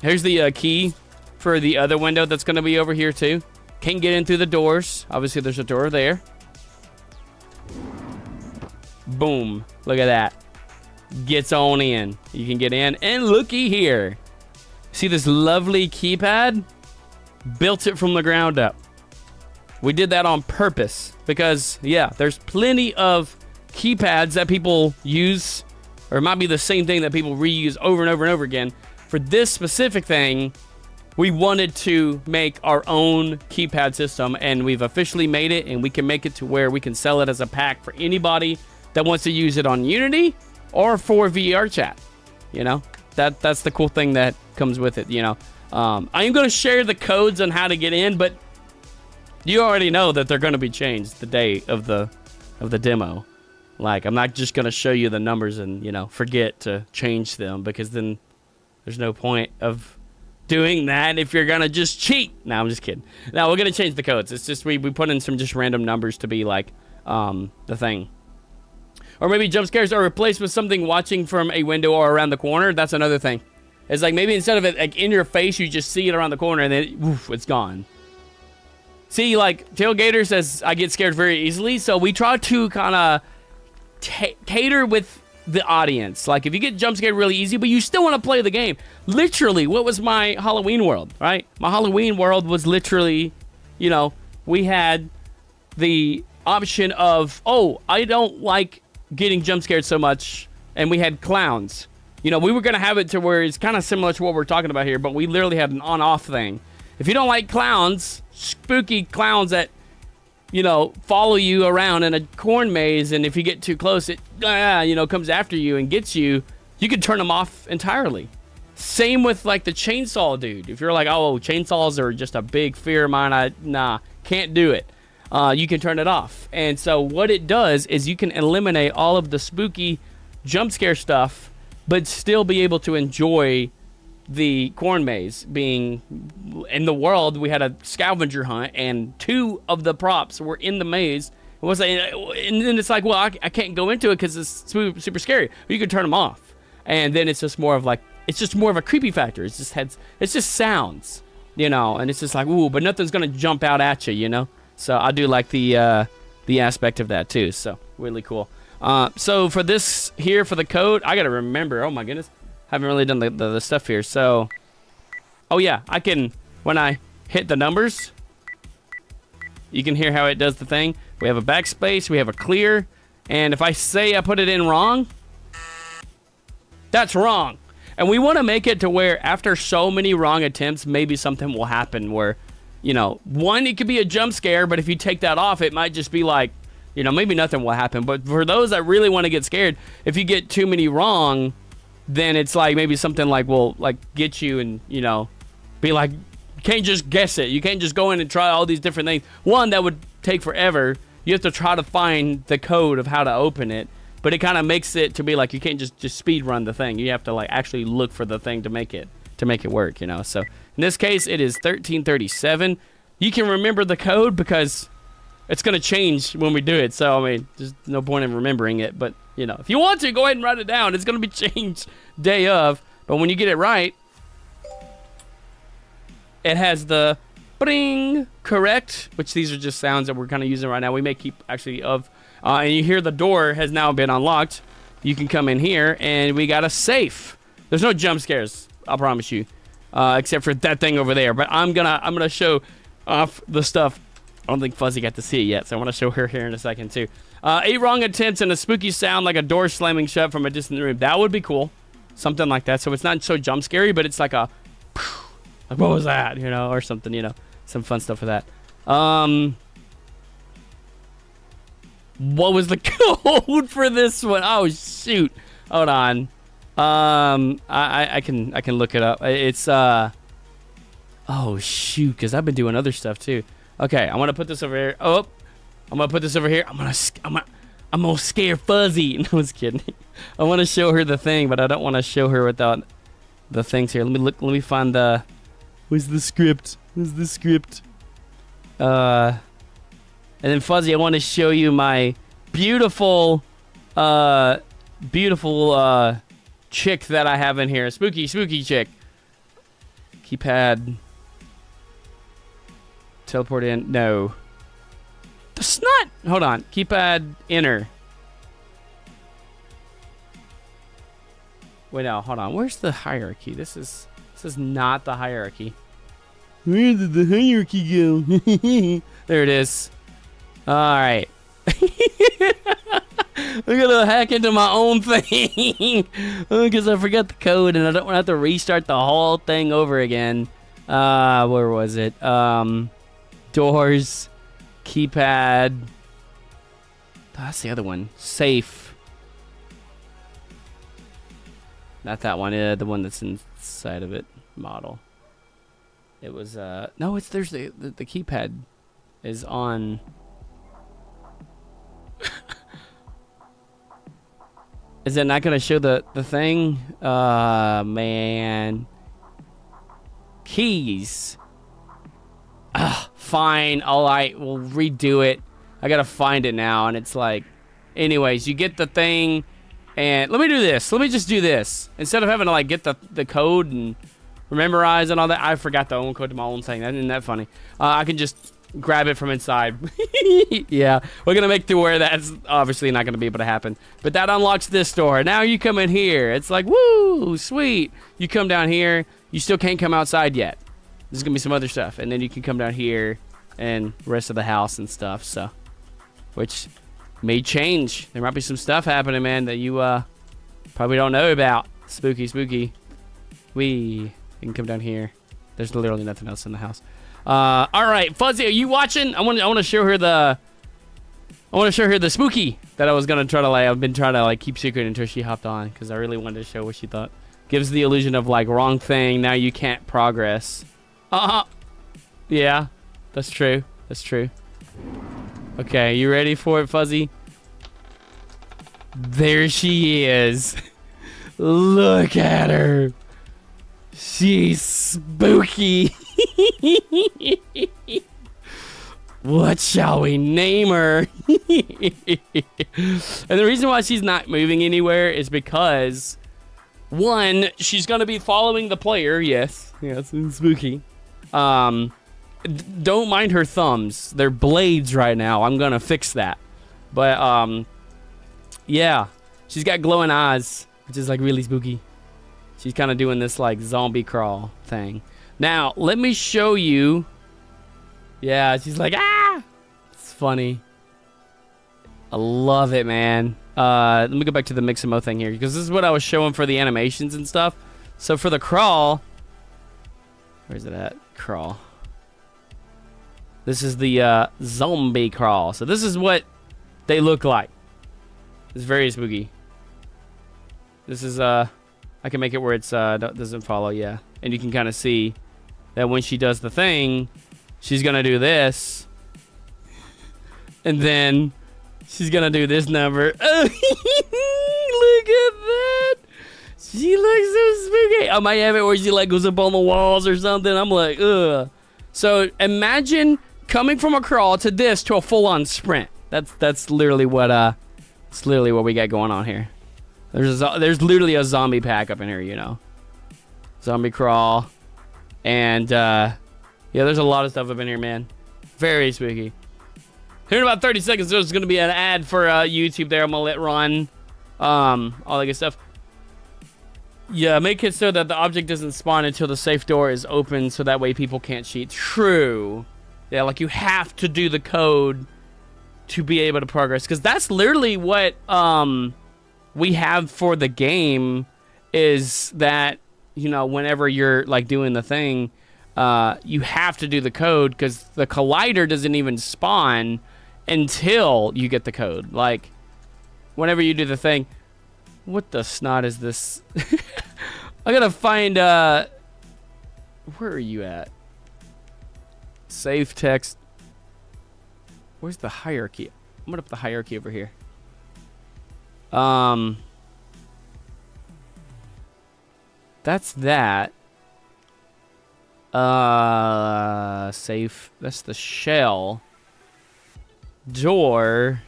Here's the key for the other window that's going to be over here too. Can't get in through the doors. Obviously, there's a door there. Boom. Look at that. Gets on in. You can get in. And looky here. See this lovely keypad? Built it from the ground up. We did that on purpose because, yeah, there's plenty of keypads that people use, or it might be the same thing that people reuse over and over and over again. For this specific thing, we wanted to make our own keypad system, and we've officially made it, and we can make it to where we can sell it as a pack for anybody that wants to use it on Unity or for VR chat. You know, that's the cool thing that comes with it. You know, I am going to share the codes on how to get in, but you already know that they're going to be changed the day of the demo. Like, I'm not just going to show you the numbers and, you know, forget to change them, because then there's no point of doing that if you're going to just cheat. No, I'm just kidding. No, we're going to change the codes. It's just we put in some just random numbers to be like the thing. Or maybe jump scares are replaced with something watching from a window or around the corner. That's another thing. It's like maybe instead of it like in your face, you just see it around the corner and then woof, it's gone. See, like Tailgater says, I get scared very easily. So we try to kind of cater with the audience. Like, if you get jump scared really easy, but you still want to play the game. Literally, what was my Halloween world, right? My Halloween world was literally, you know, we had the option of, oh, I don't like getting jump scared so much, and we had clowns. You know, we were going to have it to where it's kind of similar to what we're talking about here, but we literally had an on-off thing. If you don't like clowns, spooky clowns that, you know, follow you around in a corn maze, and if you get too close, it, you know, comes after you and gets you, you can turn them off entirely. Same with, like, the chainsaw dude. If you're like, oh, chainsaws are just a big fear of mine, nah, can't do it. You can turn it off. And so what it does is you can eliminate all of the spooky jump scare stuff, but still be able to enjoy the corn maze. Being in the world, we had a scavenger hunt, and 2 of the props were in the maze. And then it's like, well, I can't go into it because it's super scary. You can turn them off, and then it's just more of like, it's just more of a creepy factor. It's just sounds, you know, and it's just like, ooh, but nothing's gonna jump out at you, you know. So I do like the aspect of that too. So really cool. So for this here, for the code, I gotta remember. Oh my goodness, haven't really done the stuff here. So, oh yeah, I can, when I hit the numbers, you can hear how it does the thing. We have a backspace, we have a clear, and if I say I put it in wrong, that's wrong. And we want to make it to where after so many wrong attempts, maybe something will happen where, you know, one, it could be a jump scare, but if you take that off, it might just be like, you know, maybe nothing will happen. But for those that really want to get scared, if you get too many wrong, then it's like maybe something like will like get you and, you know, be like, you can't just guess it. You can't just go in and try all these different things. One, that would take forever. You have to try to find the code of how to open it. But it kind of makes it to be like you can't just speed run the thing. You have to like actually look for the thing to make it work, you know. So in this case, it is 1337. You can remember the code because it's going to change when we do it. So, I mean, there's no point in remembering it. But, you know, if you want to, go ahead and write it down. It's going to be changed day of. But when you get it right, it has the bring correct, which these are just sounds that we're kind of using right now. We may keep actually of. And you hear the door has now been unlocked. You can come in here, and we got a safe. There's no jump scares, I promise you, except for that thing over there. But I'm gonna show off the stuff. I don't think Fuzzy got to see it yet, so I want to show her here in a second too. 8 wrong attempts and a spooky sound like a door slamming shut from a distant room. That would be cool. Something like that. So it's not so jump scary, but it's like a, like, what was that? You know, or something, you know, some fun stuff for that. What was the code for this one? Oh, shoot. Hold on. I can look it up. It's, oh, shoot, because I've been doing other stuff, too. Okay, I'm going to put this over here. Oh, I'm going to put this over here. I'm going to scare Fuzzy. No, I was kidding. I want to show her the thing, but I don't want to show her without the things here. Let me find the... Where's the script? And then Fuzzy, I want to show you my beautiful chick that I have in here. Spooky chick. Keypad. Teleport in. No. The snot. Hold on. Keypad enter. Wait, no. Hold on. Where's the hierarchy? This is not the hierarchy. Where did the hierarchy go? There it is. All right. I'm gonna hack into my own thing because I forgot the code and I don't want to have to restart the whole thing over again. Where was it? Doors, keypad. That's the other one. Safe. Not that one. The one that's inside of it. Model. It was no. It's there's the keypad is on. Is it not going to show the thing? Man. Keys. Fine. All right. We'll redo it. I got to find it now. And it's like... Anyways, you get the thing. And let me do this. Let me just do this. Instead of having to like get the code and memorize and all that. I forgot the own code to my own thing. Isn't that funny? I can just... grab it from inside. Yeah, we're gonna make to where that's obviously not gonna be able to happen, but that unlocks this door. Now you come in here, it's like woo, sweet. You come down here, you still can't come outside yet. There's gonna be some other stuff, and then you can come down here and rest of the house and stuff. So which may change. There might be some stuff happening, man, that you probably don't know about. Spooky. You can come down here. There's literally nothing else in the house. All right, Fuzzy, are you watching? I want to show her the spooky that I was gonna try to like. I've been trying to like keep secret until she hopped on because I really wanted to show what she thought. Gives the illusion of like wrong thing. Now you can't progress. Yeah, that's true. Okay, you ready for it, Fuzzy? There she is. Look at her. She's spooky. What shall we name her? And the reason why she's not moving anywhere is because, one, she's going to be following the player. Yes, it's spooky. Don't mind her thumbs. They're blades right now. I'm going to fix that. But, yeah, she's got glowing eyes, which is like really spooky. She's kind of doing this like zombie crawl thing. Now, let me show you. Yeah, she's like, ah! It's funny. I love it, man. Let me go back to the Mixamo thing here, because this is what I was showing for the animations and stuff. So for the crawl, where's it at? Crawl. This is the zombie crawl. So this is what they look like. It's very spooky. This is, I can make it where it's, doesn't follow, yeah. And you can kind of see that when she does the thing, she's going to do this. And then she's going to do this number. Oh, look at that. She looks so spooky. I might have it where she like goes up on the walls or something. I'm like, ugh. So imagine coming from a crawl to this to a full-on sprint. That's literally what we got going on here. There's literally a zombie pack up in here, you know. Zombie crawl. And, yeah, there's a lot of stuff up in here, man. Very spooky. Here in about 30 seconds, there's going to be an ad for YouTube there. I'm going to let run. All that good stuff. Yeah, make it so that the object doesn't spawn until the safe door is open, so that way people can't cheat. True. Yeah, like you have to do the code to be able to progress, because that's literally what we have for the game, is that, you know, whenever you're like doing the thing, you have to do the code, because the collider doesn't even spawn until you get the code. Like, whenever you do the thing, what the snot is this? I gotta find, where are you at? Save text. Where's the hierarchy? I'm gonna put the hierarchy over here. That's that. Safe. That's the shell. Door.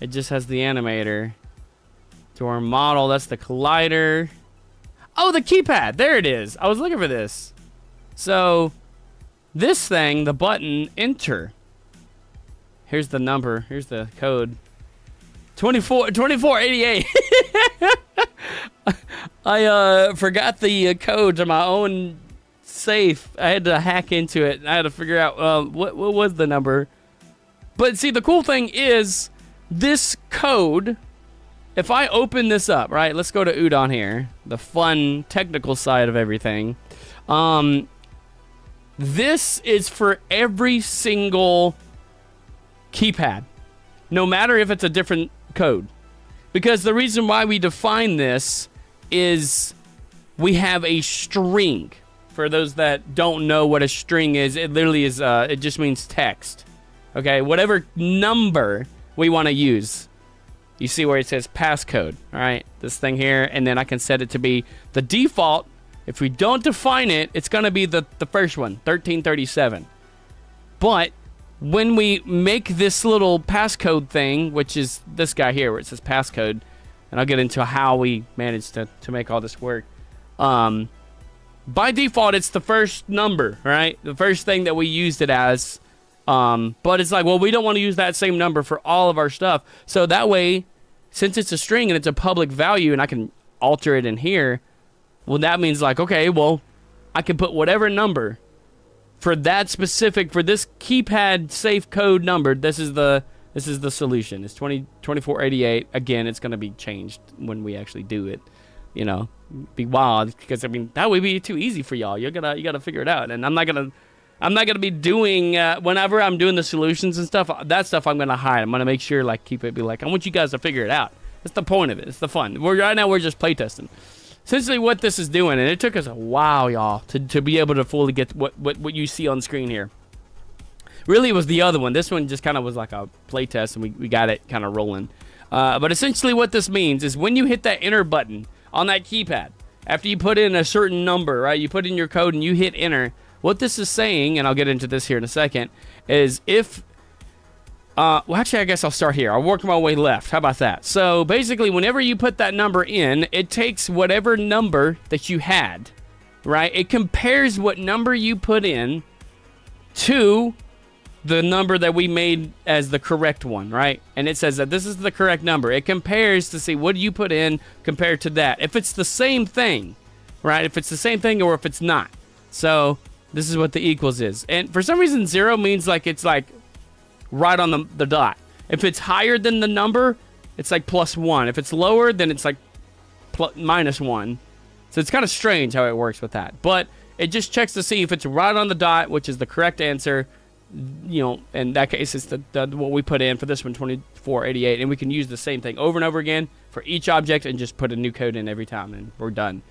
It just has the animator. Door model. That's the collider. Oh, the keypad. There it is. I was looking for this. So, this thing, the button, enter. Here's the number. Here's the code. 2488. I forgot the code to my own safe. I had to hack into it. I had to figure out what was the number. But see, the cool thing is this code. If I open this up, right? Let's go to Udon here. The fun technical side of everything. This is for every single keypad, no matter if it's a different code, because the reason why we define this is we have a string. For those that don't know what a string is, it literally is it just means text. Okay, whatever number we want to use. You see where it says passcode, all right? This thing here, and then I can set it to be the default. If we don't define it, it's going to be the first one, 1337. But when we make this little passcode thing, which is this guy here where it says passcode, and I'll get into how we managed to make all this work. By default, it's the first number, right? The first thing that we used it as. But it's like, well, we don't want to use that same number for all of our stuff. So that way, since it's a string and it's a public value and I can alter it in here, well, that means like, okay, well, I can put whatever number for that specific, for this keypad safe code number. This is the solution. It's 2488. Again, it's going to be changed when we actually do it. You know, be wild, because I mean that would be too easy for y'all. You gotta figure it out, and I'm not gonna be doing whenever I'm doing the solutions and stuff. That stuff I'm gonna hide. I'm gonna make sure I want you guys to figure it out. That's the point of it. It's the fun. Right now we're just playtesting. Essentially, what this is doing, and it took us a while, y'all, to be able to fully get what you see on screen here. Really, it was the other one. This one just kind of was like a playtest, and we got it kind of rolling. But essentially, what this means is when you hit that enter button on that keypad, after you put in a certain number, right? You put in your code and you hit enter. What this is saying, and I'll get into this here in a second, is if... well, actually, I guess I'll start here. I'll work my way left. How about that? So, basically, whenever you put that number in, it takes whatever number that you had, right? It compares what number you put in to the number that we made as the correct one, right? And it says that this is the correct number. It compares to see what you put in compared to that. If it's the same thing, right? If it's the same thing or if it's not. So... this is what the equals is. And for some reason, 0 means like it's like right on the dot. If it's higher than the number, it's like +1. If it's lower, then it's like -1. So it's kind of strange how it works with that. But it just checks to see if it's right on the dot, which is the correct answer. You know, in that case, it's what we put in for this one, 2488. And we can use the same thing over and over again for each object and just put a new code in every time, and we're done.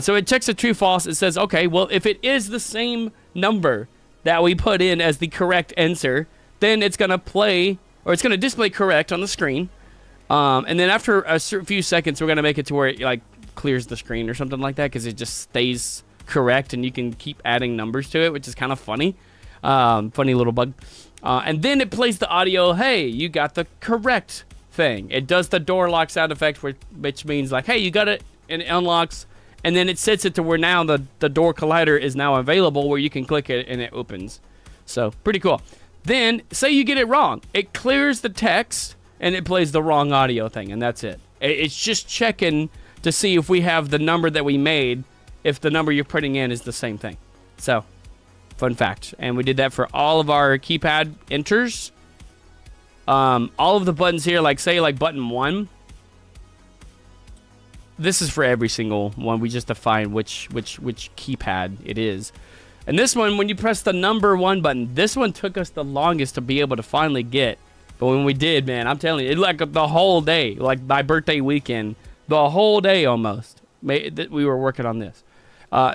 So it checks a true false. It says, okay, well, if it is the same number that we put in as the correct answer, then it's going to play, or it's going to display correct on the screen. And then after a few seconds, we're going to make it to where it like clears the screen or something like that, because it just stays correct and you can keep adding numbers to it, which is kind of funny. Funny little bug. And then it plays the audio. Hey, you got the correct thing. It does the door lock sound effect, which means like, hey, you got it, and it unlocks. And then it sets it to where now the door collider is now available, where you can click it and it opens. So, pretty cool. Then, say you get it wrong. It clears the text and it plays the wrong audio thing, and that's it. It's just checking to see if we have the number that we made, if the number you're putting in is the same thing. So, fun fact. And we did that for all of our keypad enters. All of the buttons here, like say like button 1. This is for every single one. We just define which keypad it is. And this one, when you press the number 1 button, this one took us the longest to be able to finally get. But when we did, man, I'm telling you, it like the whole day, like my birthday weekend, the whole day almost, we were working on this.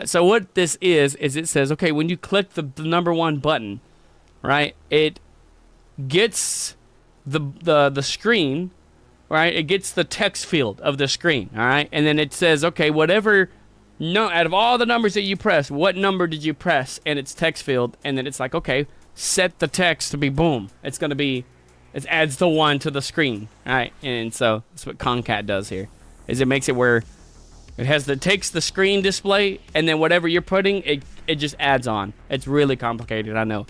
So what this is it says, okay, when you click the number 1 button, right, it gets the screen, right? It gets the text field of the screen, all right? And then it says, okay, whatever, no, out of all the numbers that you press, what number did you press? And it's text field, and then it's like, okay, set the text to be boom. It's going to be, it adds the 1 to the screen, all right? And so that's what Concat does here, is it makes it where it takes the screen display, and then whatever you're putting, it just adds on. It's really complicated, I know.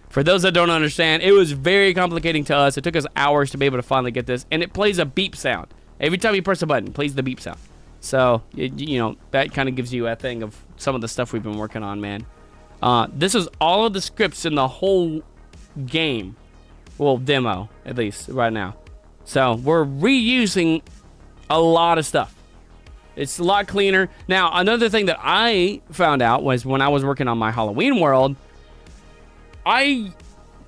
For those that don't understand, it was very complicating to us. It took us hours to be able to finally get this. And it plays a beep sound. Every time you press a button, it plays the beep sound. So, you know, that kind of gives you a thing of some of the stuff we've been working on, man. This is all of the scripts in the whole game. Well, demo, at least, right now. So, we're reusing a lot of stuff. It's a lot cleaner. Now, another thing that I found out was when I was working on my Halloween world, I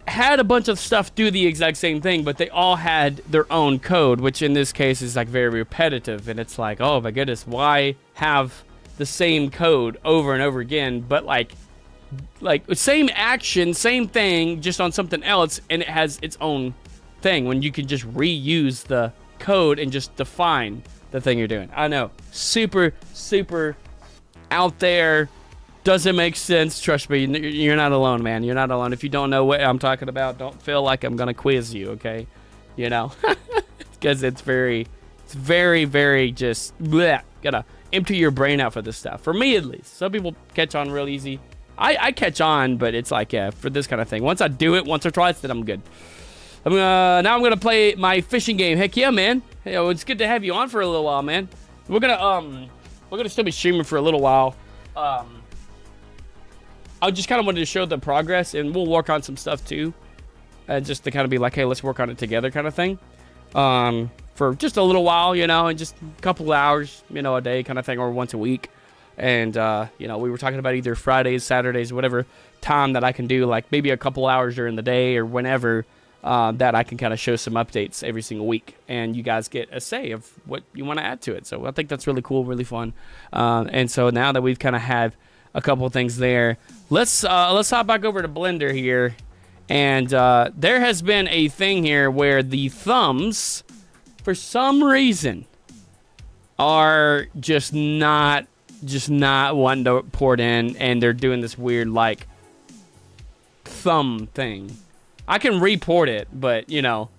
had a bunch of stuff do the exact same thing, but they all had their own code, which in this case is like very repetitive. And it's like, oh my goodness, why have the same code over and over again? But like same action, same thing, just on something else, and it has its own thing when you can just reuse the code and just define the thing you're doing. I know, super out there. Doesn't make sense. Trust me, you're not alone, man. You're not alone. If you don't know what I'm talking about, don't feel like I'm gonna quiz you, okay? You know, because it's very just bleh. Gotta empty your brain out for this stuff. For me, at least. Some people catch on real easy. I catch on, but it's like, yeah, for this kind of thing. Once I do it once or twice, then I'm good. Now I'm gonna play my fishing game. Heck yeah, man. Hey, it's good to have you on for a little while, man. We're gonna still be streaming for a little while. I just kind of wanted to show the progress, and we'll work on some stuff too, just to kind of be like, hey, let's work on it together, kind of thing. For just a little while, you know, and just a couple of hours, you know, a day, kind of thing, or once a week. And you know, we were talking about either Fridays, Saturdays, whatever time that I can do, like maybe a couple hours during the day or whenever. That I can kind of show some updates every single week, and you guys get a say of what you want to add to it. So I think that's really cool, really fun. And so now that we've kind of had a couple of things there, let's hop back over to Blender here. And there has been a thing here where the thumbs, for some reason, are just not wanting to port in, and they're doing this weird like thumb thing. I can report it, but you know,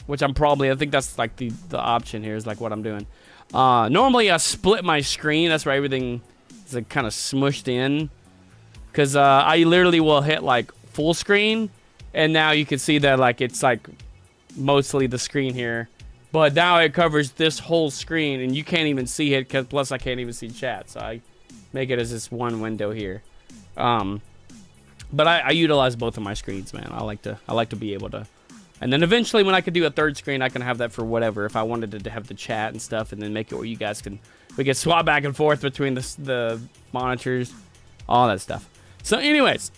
which I think that's like the option here is like what I'm doing. Normally I split my screen. That's where everything is like kind of smushed in, because I literally will hit like full screen, and now you can see that like it's like mostly the screen here, but now it covers this whole screen, and you can't even see it. Cause plus I can't even see chat, so I make it as this one window here. But I utilize both of my screens, man. I like to be able to, and then eventually when I could do a third screen, I can have that for whatever. If I wanted to have the chat and stuff, and then make it where you guys we can swap back and forth between the monitors, all that stuff. So anyways,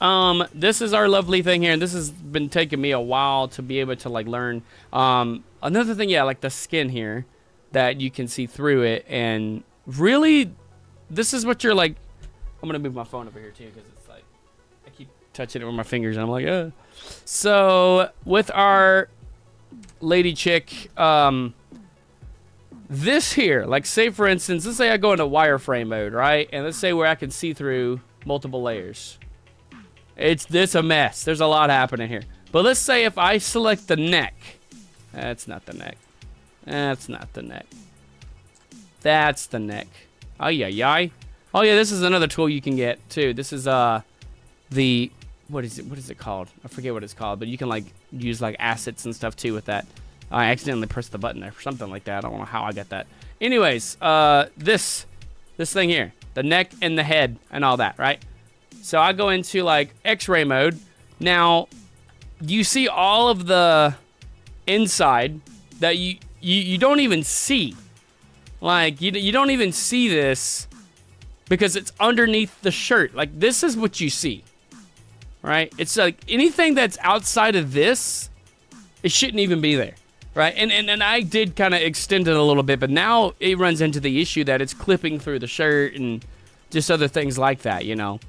this is our lovely thing here, and this has been taking me a while to be able to like learn. Another thing, yeah, like the skin here, that you can see through it, and really, this is what you're like. I'm gonna move my phone over here too, because it's like I keep touching it with my fingers, and I'm like, So with our lady chick, this here, like say for instance, let's say I go into wireframe mode, right? And let's say where I can see through multiple layers. It's a mess. There's a lot happening here. But let's say if I select the neck. That's not the neck. That's not the neck. That's the neck. Oh yeah. Oh yeah, this is another tool you can get too. This is the what is it called? I forget what it's called, but you can like use like assets and stuff too with that. I accidentally pressed the button there for something like that. I don't know how I got that. Anyways, this thing here, the neck and the head and all that, right? So I go into like X-ray mode. Now, you see all of the inside that you don't even see. Like, you don't even see this because it's underneath the shirt. Like, this is what you see, right? It's like anything that's outside of this, it shouldn't even be there, right? And I did kind of extend it a little bit, but now it runs into the issue that it's clipping through the shirt and just other things like that, you know?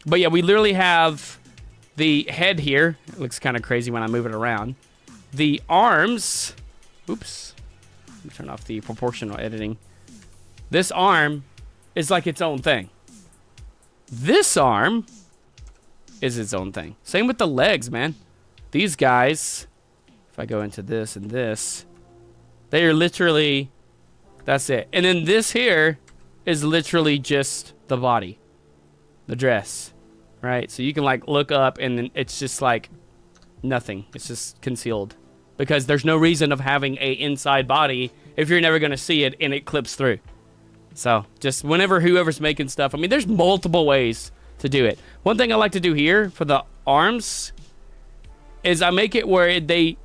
But yeah, we literally have the head here. It looks kind of crazy when I move it around. The arms, oops, let me turn off the proportional editing. This arm is like its own thing. This arm is its own thing. Same with the legs, man. These guys, if I go into this and this, they are literally, that's it. And then this here is literally just the body, the dress, right? So you can like look up and then it's just like nothing. It's just concealed because there's no reason of having a inside body if you're never going to see it and it clips through. So just whenever whoever's making stuff, I mean, there's multiple ways to do it. One thing I like to do here for the arms is I make it where they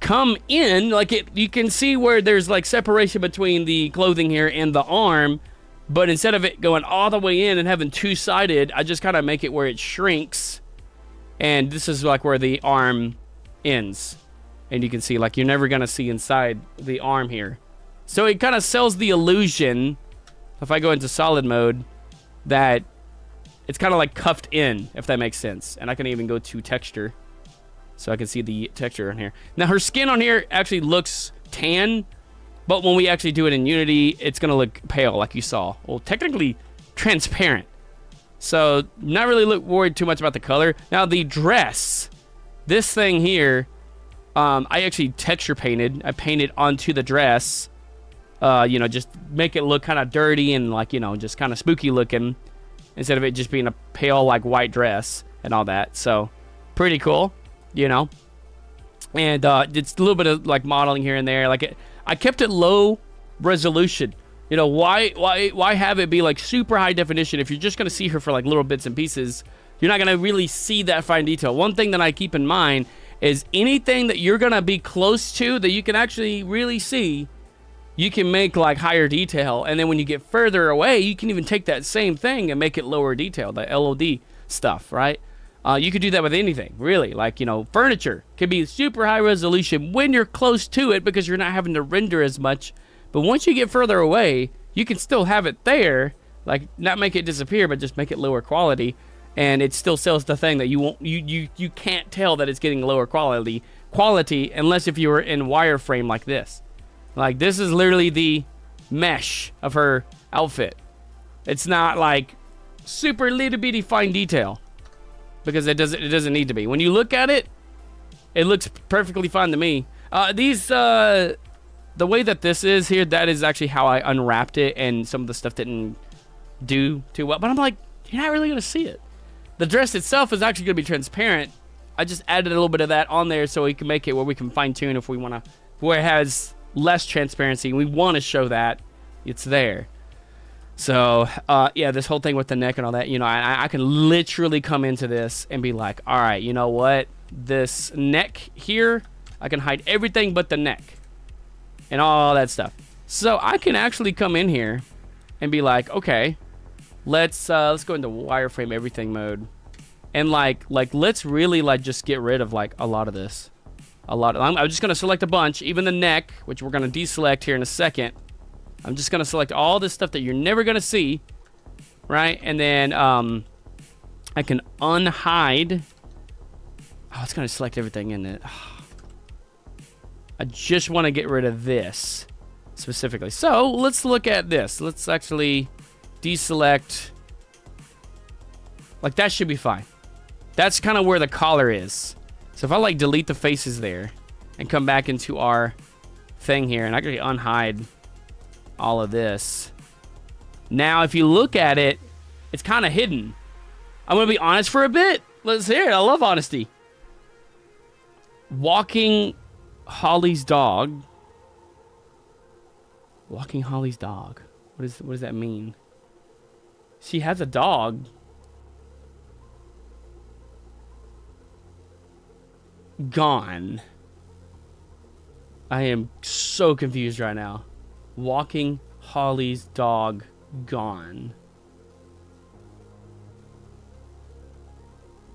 come in, like you can see where there's like separation between the clothing here and the arm, but instead of it going all the way in and having two-sided, I just kind of make it where it shrinks, and this is like where the arm ends, and you can see like you're never gonna see inside the arm here. So it kind of sells the illusion, if I go into solid mode, that it's kind of like cuffed in, if that makes sense. And I can even go to texture, so I can see the texture on here. Now her skin on here actually looks tan, but when we actually do it in Unity, it's gonna look pale, like you saw. Well, technically transparent. So not really worried too much about the color. Now the dress, this thing here, I actually texture painted. I painted onto the dress. You know, just make it look kind of dirty and like, you know, just kind of spooky looking instead of it just being a pale like white dress and all that. So pretty cool, you know. And it's a little bit of like modeling here and there. Like I kept it low resolution. You know, why have it be like super high definition if you're just gonna see her for like little bits and pieces? You're not gonna really see that fine detail. One thing that I keep in mind is anything that you're gonna be close to that you can actually really see, you can make like higher detail, and then when you get further away, you can even take that same thing and make it lower detail, the LOD stuff, right? You could do that with anything, really. Like, you know, furniture could be super high resolution when you're close to it because you're not having to render as much. But once you get further away, you can still have it there, like not make it disappear, but just make it lower quality, and it still sells the thing that you won't, you can't tell that it's getting lower quality unless if you were in wireframe like this. Like, this is literally the mesh of her outfit. It's not like super little bitty fine detail because it doesn't need to be. When you look at it, it looks perfectly fine to me. The way that this is here, that is actually how I unwrapped it, and some of the stuff didn't do too well. But I'm like, you're not really gonna see it. The dress itself is actually gonna be transparent. I just added a little bit of that on there so we can make it where we can fine tune if we wanna, where it has less transparency, we want to show that it's there. So yeah, this whole thing with the neck and all that, you know, I can literally come into this and be like, all right, you know what, this neck here, I can hide everything but the neck and all that stuff. So I can actually come in here and be like, okay, let's go into wireframe everything mode, and like let's really like just get rid of like a lot of this. I'm just going to select a bunch, even the neck, which we're going to deselect here in a second. I'm just going to select all this stuff that you're never going to see, right? And then I can unhide. Oh, it's going to select everything in it. I just want to get rid of this specifically. So let's look at this. Let's actually deselect. Like, that should be fine. That's kind of where the collar is. So if I like delete the faces there and come back into our thing here and actually unhide all of this. Now, if you look at it, it's kind of hidden. I'm going to be honest for a bit. Let's hear it. I love honesty. Walking Holly's dog. Walking Holly's dog. What does that mean? She has a dog. Gone. I am so confused right now. Walking Holly's dog gone.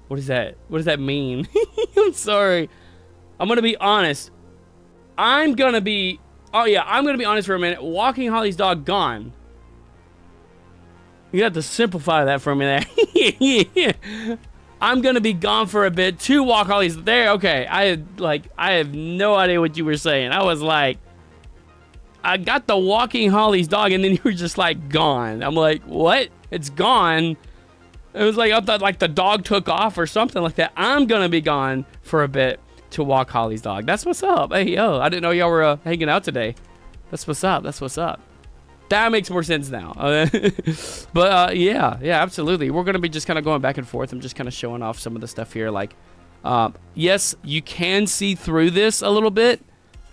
What is that? What does that mean? I'm sorry. I'm gonna be honest. I'm gonna be honest for a minute. Walking Holly's dog gone. You have to simplify that for me there. Yeah. I'm gonna be gone for a bit to walk Holly's there. Okay, I have no idea what you were saying. I was like, I got the walking Holly's dog, and then you were just like gone. I'm like, what? It's gone. It was like I thought like the dog took off or something like that. I'm gonna be gone for a bit to walk Holly's dog. That's what's up. Hey yo, I didn't know y'all were hanging out today. That's what's up. That's what's up. That makes more sense now. But yeah, absolutely. We're gonna be just kind of going back and forth. I'm just kind of showing off some of the stuff here. Like, yes, you can see through this a little bit,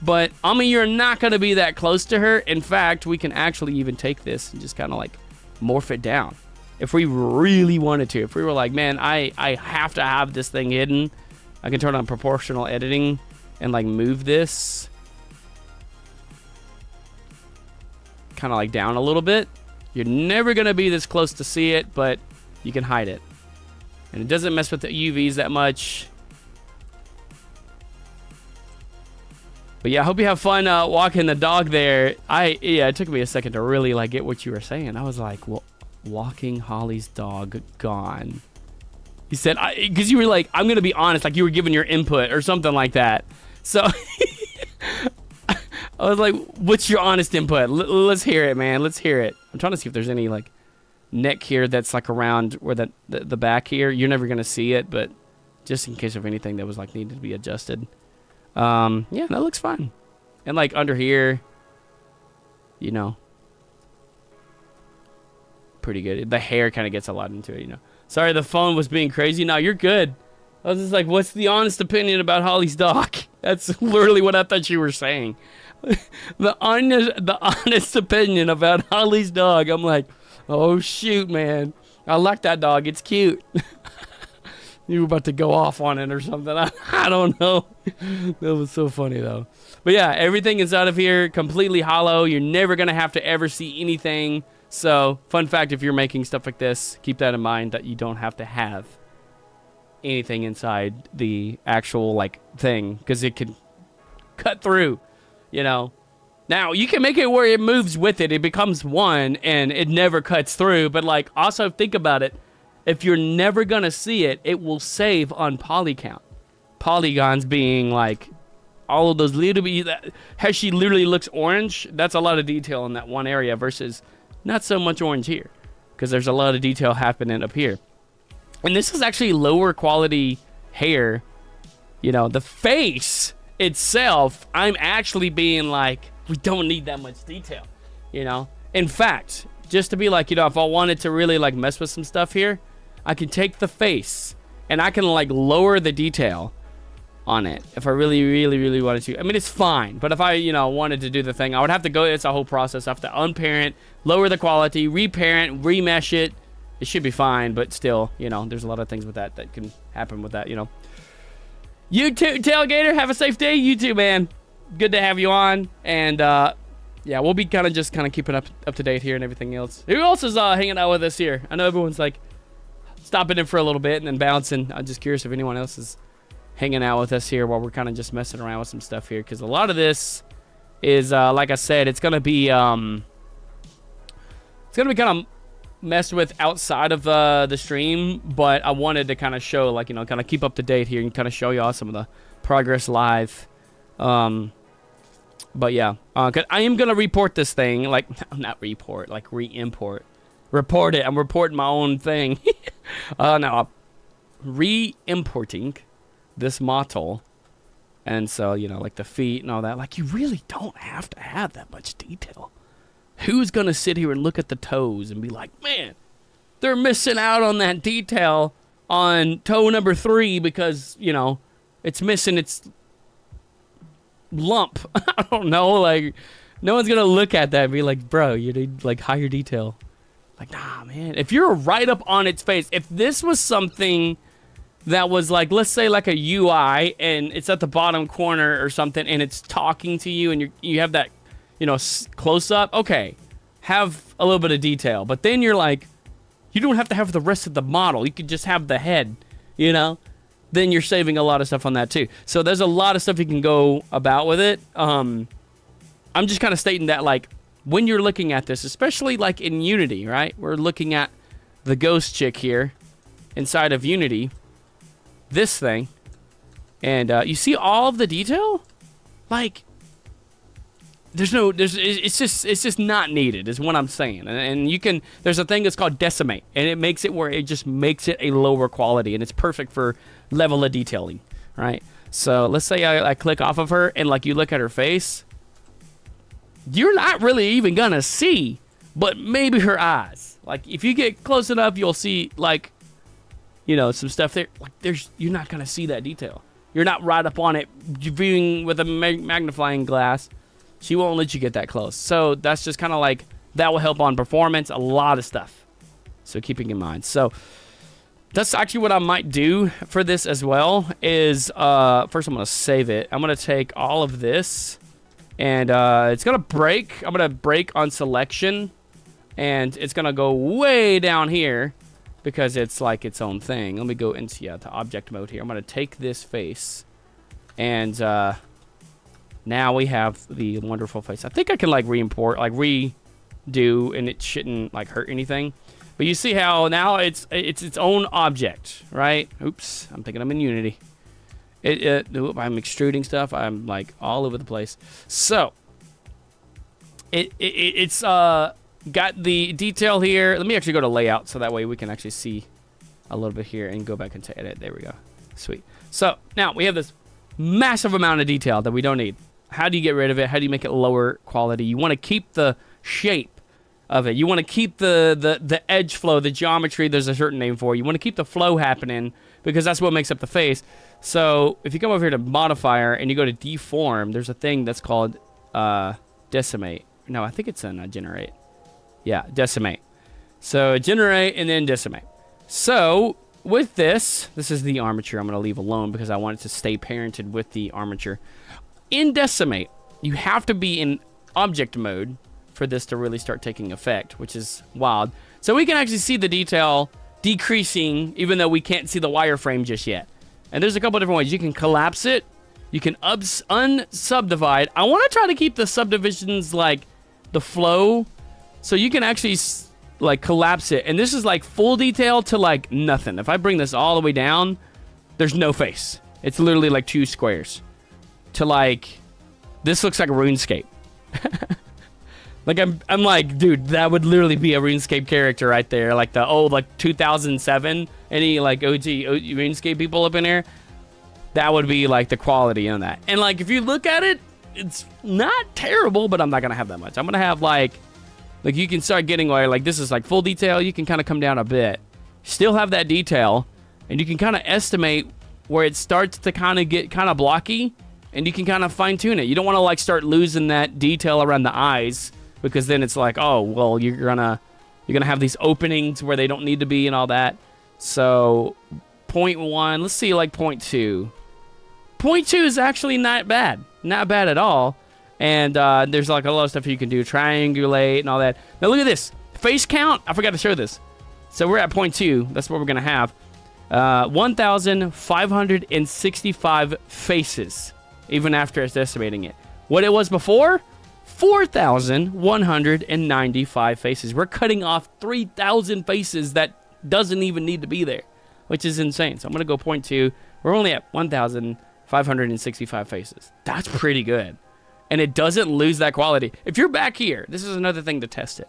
but I mean, you're not gonna be that close to her. In fact, we can actually even take this and just kind of like morph it down. If we really wanted to, if we were like, man, I have to have this thing hidden, I can turn on proportional editing and like move this kind of like down a little bit. You're never going to be this close to see it, but you can hide it. And it doesn't mess with the UVs that much. But yeah, I hope you have fun walking the dog there. It took me a second to really like get what you were saying. I was like, well, walking Holly's dog gone. He said, because you were like, I'm going to be honest, like you were giving your input or something like that. So I was like, what's your honest input? Let's hear it, man. Let's hear it. I'm trying to see if there's any like neck here that's like around where the back here. You're never going to see it, but just in case of anything that was like needed to be adjusted. Yeah, that looks fine. And like under here, you know, pretty good. The hair kind of gets a lot into it, you know. Sorry, the phone was being crazy. No, you're good. I was just like, what's the honest opinion about Holly's dog? That's literally what I thought you were saying. The honest opinion about Holly's dog. I'm like, oh shoot, man. I like that dog. It's cute. You were about to go off on it or something. I don't know. That was so funny though. But yeah, everything inside of here completely hollow. You're never gonna have to ever see anything. So, fun fact, if you're making stuff like this, keep that in mind that you don't have to have anything inside the actual like thing, because it can cut through, you know. Now, you can make it where it moves with it. It becomes one and it never cuts through. But like, also think about it. If you're never going to see it, it will save on poly count. Polygons being like all of those little bit, how she literally looks orange. That's a lot of detail in that one area versus not so much orange here, because there's a lot of detail happening up here. And this is actually lower quality hair. You know, the face itself, I'm actually being like, we don't need that much detail, you know. In fact, just to be like, you know, if I wanted to really like mess with some stuff here, I can take the face and I can like lower the detail on it if I really wanted to. I mean, it's fine, but if I, you know, wanted to do the thing, I would have to go, it's a whole process. I have to unparent, lower the quality, reparent, remesh it. It should be fine, but still, you know, there's a lot of things with that can happen with that, you know. You too, Tailgater, have a safe day. You too, man. Good to have you on. And yeah, we'll be kind of keeping up to date here and everything else. Who else is hanging out with us here? I know everyone's like stopping in for a little bit and then bouncing. I'm just curious if anyone else is hanging out with us here while we're kind of just messing around with some stuff here, because a lot of this is like I said, it's gonna be kind of messed with outside of the stream, but I wanted to kind of show, like, you know, kind of keep up to date here and kind of show y'all some of the progress live. But yeah, 'cause I am gonna report this thing, like not report, like re-import, report it. I'm reporting my own thing. No, I'm re-importing this model, and so, you know, like the feet and all that. Like, you really don't have to have that much detail. Who's gonna sit here and look at the toes and be like, man, they're missing out on that detail on toe number 3 because, you know, it's missing its lump. I don't know, like, no one's gonna look at that and be like, bro, you need like higher detail. Like, nah, man, if you're right up on its face, if this was something that was like, let's say like a UI, and it's at the bottom corner or something, and it's talking to you, and you have that, you know, close up. Okay, have a little bit of detail, but then you're like, you don't have to have the rest of the model. You could just have the head, you know. Then you're saving a lot of stuff on that too. So there's a lot of stuff you can go about with it. I'm just kind of stating that, like, when you're looking at this, especially like in Unity, right? We're looking at the ghost chick here inside of Unity, this thing, and you see all of the detail. Like, it's just not needed, is what I'm saying. And you can, there's a thing that's called decimate, and it makes it where it just makes it a lower quality, and it's perfect for level of detailing, right? So let's say I click off of her, and like you look at her face, you're not really even gonna see, but maybe her eyes. Like, if you get close enough, you'll see, like, you know, some stuff there. Like, you're not gonna see that detail. You're not right up on it, viewing with a magnifying glass. She won't let you get that close. So that's just kind of like, that will help on performance, a lot of stuff. So keeping in mind. So that's actually what I might do for this as well, is first I'm going to save it. I'm going to take all of this, and it's going to break. I'm going to break on selection, and it's going to go way down here because it's like its own thing. Let me go into to object mode here. I'm going to take this face, and now we have the wonderful face. I think I can like re-import, like redo, and it shouldn't like hurt anything. But you see how now it's its own object, right? Oops, I'm thinking I'm in Unity. I'm extruding stuff. I'm like all over the place. So it's got the detail here. Let me actually go to layout so that way we can actually see a little bit here and go back into edit. There we go. Sweet. So now we have this massive amount of detail that we don't need. How do you get rid of it? How do you make it lower quality? You want to keep the shape of it. You want to keep the edge flow, the geometry. There's a certain name for it. You want to keep the flow happening because that's what makes up the face. So if you come over here to modifier and you go to deform, there's a thing that's called decimate. No, I think it's in generate. Yeah, decimate. So generate and then decimate. So with this is the armature I'm going to leave alone because I want it to stay parented with the armature. In decimate, you have to be in object mode for this to really start taking effect, which is wild. So we can actually see the detail decreasing even though we can't see the wireframe just yet. And there's a couple different ways. You can collapse it. You can unsubdivide. I want to try to keep the subdivisions like the flow. So you can actually like collapse it. And this is like full detail to like nothing. If I bring this all the way down, there's no face. It's literally like 2 squares. To like, this looks like a RuneScape. Like I'm like, dude, that would literally be a RuneScape character right there. Like the old, like 2007, any like OG RuneScape people up in here. That would be like the quality on that. And like, if you look at it, it's not terrible, but I'm not going to have that much. I'm going to have like you can start getting where like this is like full detail. You can kind of come down a bit. Still have that detail. And you can kind of estimate where it starts to kind of get kind of blocky. And you can kind of fine tune it. You don't want to like start losing that detail around the eyes because then it's like, oh, well, you're gonna have these openings where they don't need to be and all that. So 0.1, let's see, like 0.2. 0.2 is actually not bad at all. And there's like a lot of stuff you can do, triangulate and all that. Now look at this face count. I forgot to show this. So we're at 0.2. That's what we're gonna have. 1,565 faces. Even after it's estimating it. What it was before? 4,195 faces. We're cutting off 3,000 faces that doesn't even need to be there, which is insane. So I'm going to go 0.2. We're only at 1,565 faces. That's pretty good. And it doesn't lose that quality. If you're back here, this is another thing to test it.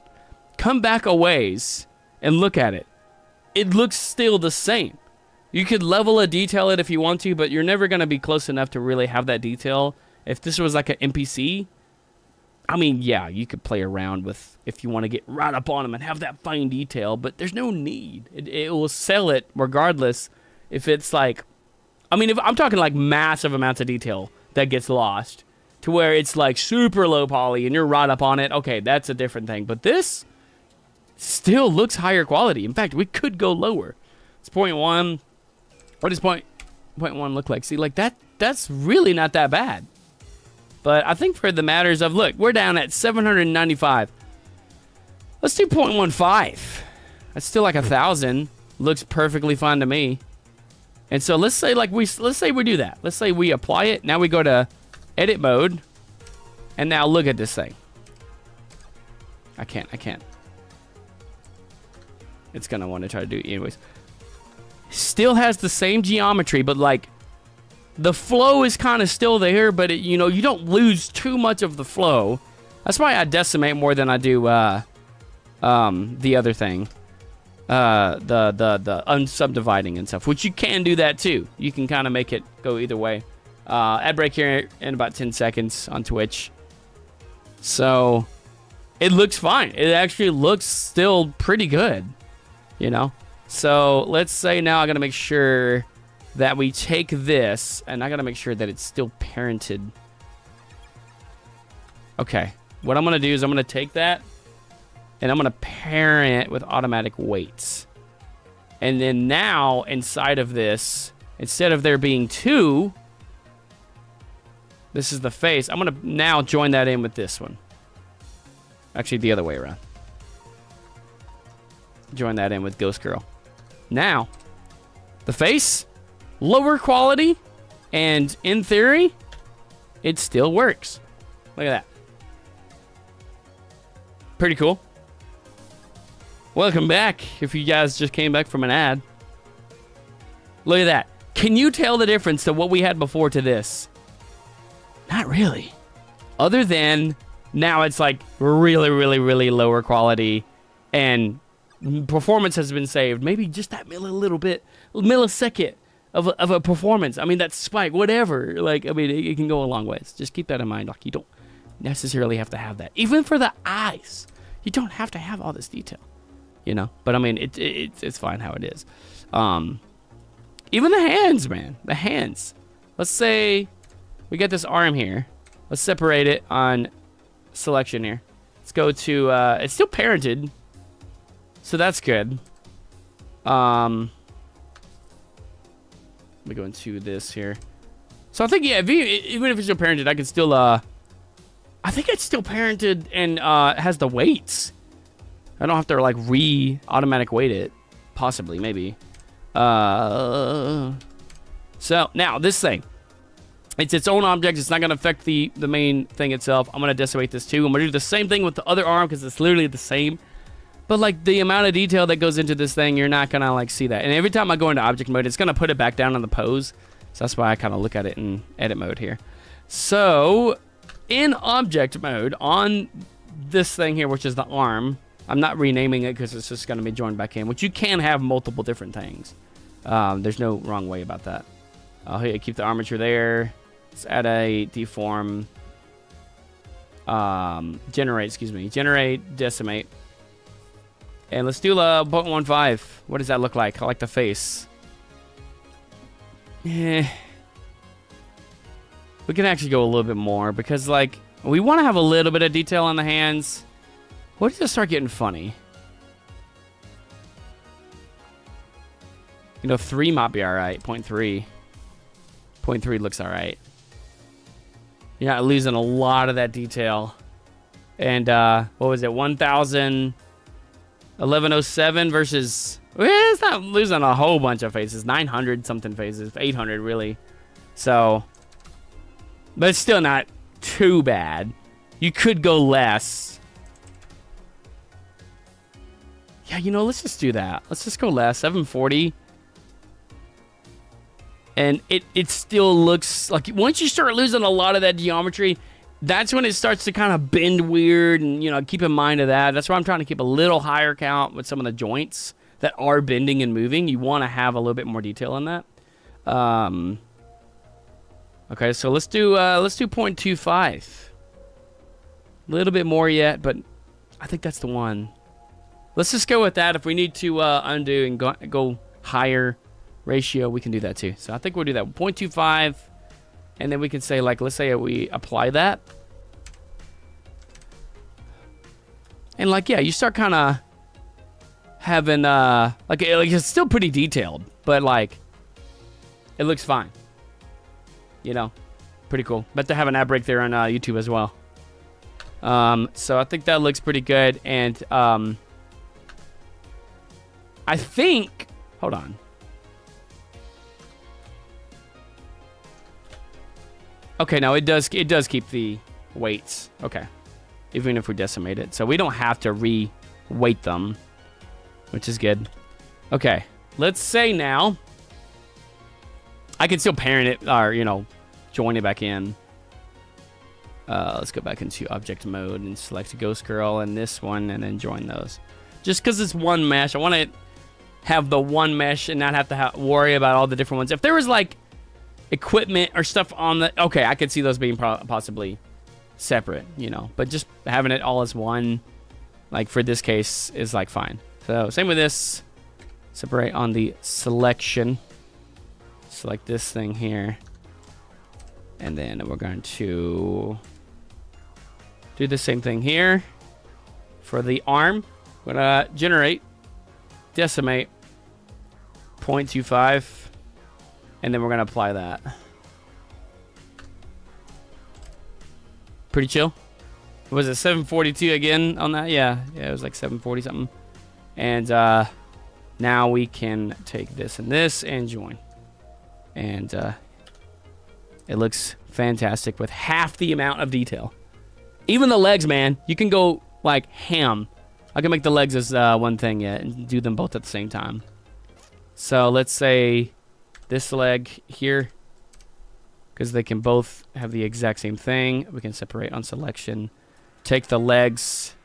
Come back a ways and look at it. It looks still the same. You could level a detail it if you want to, but you're never going to be close enough to really have that detail. If this was like an NPC, I mean, yeah, you could play around with if you want to get right up on them and have that fine detail, but there's no need. It will sell it regardless if it's like, I mean, if I'm talking like massive amounts of detail that gets lost to where it's like super low poly and you're right up on it. Okay, that's a different thing. But this still looks higher quality. In fact, we could go lower. It's 0.1. What does point one look like? See, like that's really not that bad. But I think for the matters of, look, we're down at 795. Let's do 0.15. That's still like 1,000. Looks perfectly fine to me. And so let's say we do that. Let's say we apply it. Now we go to edit mode. And now look at this thing. I can't. It's gonna want to try to do it anyways. Still has the same geometry, but like the flow is kind of still there, but you don't lose too much of the flow. That's why I decimate more than I do the other thing. The unsubdividing and stuff, which you can do that too. You can kind of make it go either way. Ad break here in about 10 seconds on Twitch. So it looks fine. It actually looks still pretty good, So let's say now I got to make sure that we take this, and I got to make sure that it's still parented. Okay. What I'm going to do is I'm going to take that, and I'm going to parent with automatic weights. And then now, inside of this, instead of there being 2, this is the face. I'm going to now join that in with this one. Actually, the other way around. Join that in with Ghost Girl. Now, the face, lower quality, and in theory, it still works. Look at that. Pretty cool. Welcome back, if you guys just came back from an ad. Look at that. Can you tell the difference to what we had before to this? Not really. Other than now it's like really, really, really lower quality and performance has been saved. Maybe just that millisecond of a performance. I mean, that spike, whatever. Like, I mean, it can go a long ways. Just keep that in mind. Like, you don't necessarily have to have that. Even for the eyes, you don't have to have all this detail. But I mean, it's fine how it is. Even the hands, man. The hands. Let's say we get this arm here. Let's separate it on selection here. Let's go to, it's still parented. So that's good. Let me go into this here. So I think, yeah, even if it's still parented, I can still, I think it's still parented and has the weights. I don't have to like automatic weight it. Possibly, maybe. So now this thing. It's its own object. It's not going to affect the main thing itself. I'm going to decimate this too. I'm going to do the same thing with the other arm because it's literally the same. But like the amount of detail that goes into this thing, you're not going to like see that. And every time I go into object mode, it's going to put it back down on the pose. So that's why I kind of look at it in edit mode here. So in object mode on this thing here, which is the arm, I'm not renaming it because it's just going to be joined back in, which you can have multiple different things. There's no wrong way about that. I'll keep the armature there. Let's add a deform. Generate, decimate. And let's do 0.15. What does that look like? I like the face. We can actually go a little bit more because like we want to have a little bit of detail on the hands. What does it start getting funny? 3 might be all right. 0.3. 0.3 looks all right. You're not losing a lot of that detail. And what was it? 1107 versus. It's not losing a whole bunch of faces. 900 something faces. 800 really. So, but it's still not too bad. You could go less. Yeah, let's just do that. Let's just go less. 740. And it still looks like once you start losing a lot of that geometry, that's when it starts to kind of bend weird. And, keep in mind of that. That's why I'm trying to keep a little higher count with some of the joints that are bending and moving. You want to have a little bit more detail on that. Okay, so let's do 0.25. A little bit more yet, but I think that's the one. Let's just go with that. If we need to undo and go higher ratio, we can do that too. So I think we'll do that 0.25, and then we can say let's say we apply that, and you start kind of having like it's still pretty detailed, but it looks fine. You know, pretty cool. But to have an ad break there on YouTube as well. So I think that looks pretty good. And I think, hold on. Okay, no, it does keep the weights. Okay. Even if we decimate it. So we don't have to re-weight them, which is good. Okay. Let's say now I can still parent it or, you know, join it back in. Let's go back into object mode and select Ghost Girl and this one and then join those. Just because it's one mesh, I want to have the one mesh and not have to worry about all the different ones. If there was like equipment or stuff on the... Okay, I could see those being possibly separate, you know. But just having it all as one, like for this case, is like fine. So same with this. Separate on the selection. Select this thing here. And then we're going to do the same thing here. For the arm, we're going to generate, decimate, 0.25. And then we're going to apply that. Pretty chill. Was it 742 again on that? Yeah, it was like 740 something. And now we can take this and this and join. And it looks fantastic with half the amount of detail. Even the legs, man. You can go like ham. I can make the legs as one thing yet and do them both at the same time. So let's say this leg here, because they can both have the exact same thing. We can separate on selection. Take the legs.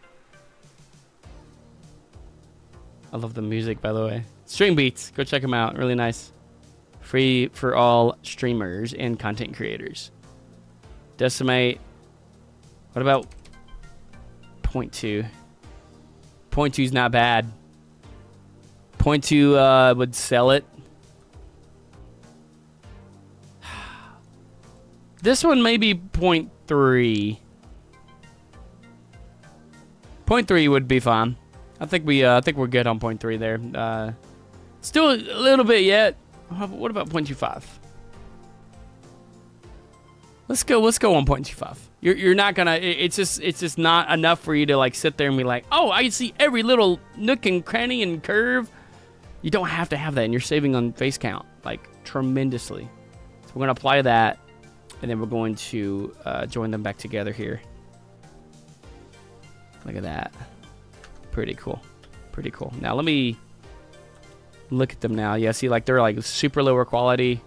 I love the music, by the way. Stream Beats. Go check them out. Really nice. Free for all streamers and content creators. Decimate. What about 0.2? 0.2 is not bad. 0.2 would sell it. This one may be 0.3. 0.3 would be fine. I think we're good on 0.3 there. Still a little bit yet. What about 0.25? Let's go on 0.25. You're not gonna. It's just not enough for you to like sit there and be like, oh, I see every little nook and cranny and curve. You don't have to have that, and you're saving on face count like tremendously. So we're gonna apply that. And then we're going to join them back together here. Look at that. Pretty cool. Pretty cool. Now, let me look at them now. Yeah, see, like, they're, like, super lower quality.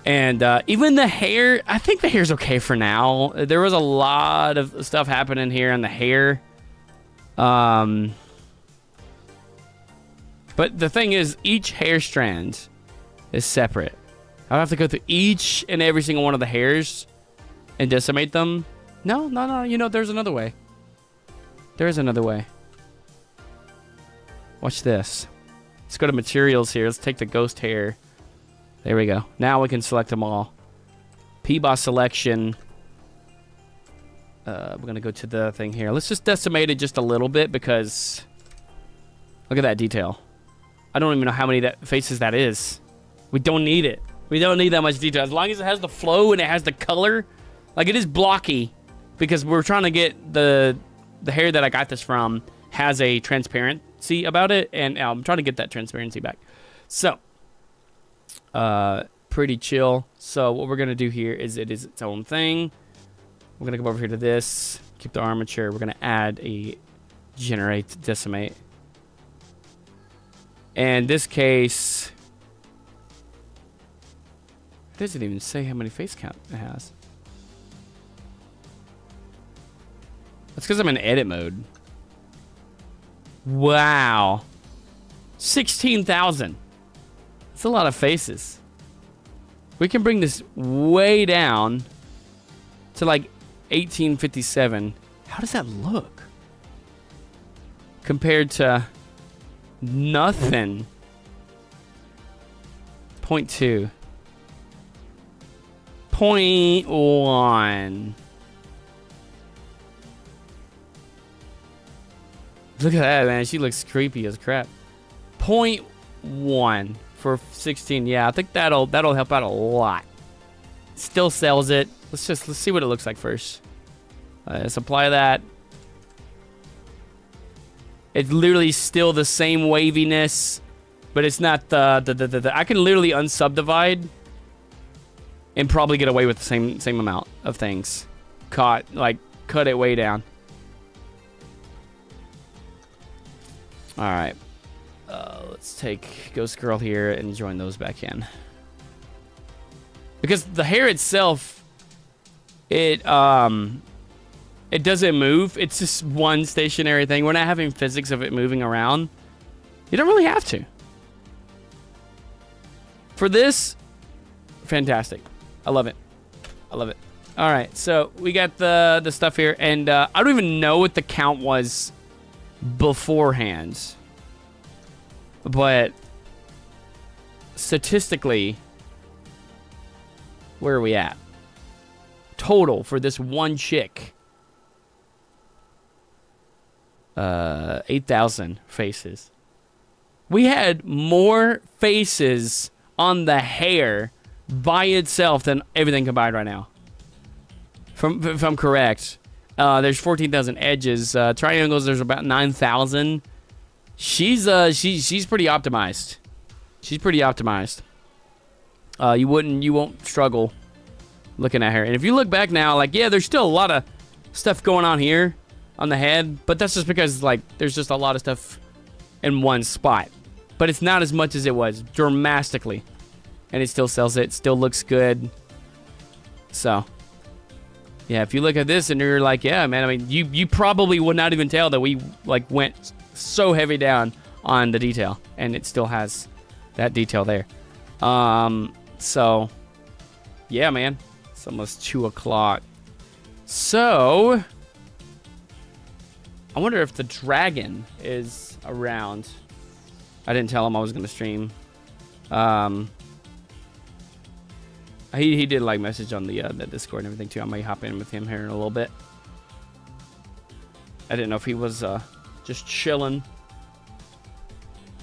And even the hair, I think the hair's okay for now. There was a lot of stuff happening here on the hair. But the thing is, each hair strand is separate. I have to go through each and every single one of the hairs and decimate them. No. You know, there's another way. There is another way. Watch this. Let's go to materials here. Let's take the ghost hair. There we go. Now we can select them all. PBOS selection. We're going to go to the thing here. Let's just decimate it just a little bit because look at that detail. I don't even know how many faces that is. We don't need it. We don't need that much detail. As long as it has the flow and it has the color. Like, it is blocky because we're trying to get the hair that I got this from has a transparency about it. And I'm trying to get that transparency back. So, pretty chill. So, what we're going to do here is it is its own thing. We're going to come over here to this. Keep the armature. We're going to add a generate decimate. And this case... It doesn't even say how many face count it has. That's because I'm in edit mode. Wow. 16,000. That's a lot of faces. We can bring this way down to like 1857. How does that look? Compared to nothing. 0.2. 0.1. Look at that, man. She looks creepy as crap. 0.1 for 16. Yeah, I think that'll help out a lot. Still sells it. Let's see what it looks like first. Let's apply that. It's literally still the same waviness, but it's not the I can literally unsubdivide and probably get away with the same amount of things. Cut it way down. All right. Let's take Ghost Girl here and join those back in. Because the hair itself, it doesn't move. It's just one stationary thing. We're not having physics of it moving around. You don't really have to. For this, fantastic. I love it. I love it. All right, so we got the stuff here, and I don't even know what the count was beforehand. But statistically, where are we at? Total for this one chick. 8,000 faces. We had more faces on the hair by itself than everything combined right now. If I'm correct. There's 14,000 edges. Triangles, there's about 9,000. She's pretty optimized. She's pretty optimized. You won't struggle looking at her. And if you look back now, like, yeah, there's still a lot of stuff going on here on the head, but that's just because, like, there's just a lot of stuff in one spot. But it's not as much as it was, dramatically. And it still sells it, still looks good. So, yeah, if you look at this and you're like, yeah, man, I mean, you probably would not even tell that we, like, went so heavy down on the detail, and it still has that detail there. So, yeah, man, it's almost 2 o'clock. So, I wonder if the dragon is around. I didn't tell him I was going to stream. He did, like, message on the Discord and everything, too. I might hop in with him here in a little bit. I didn't know if he was just chilling.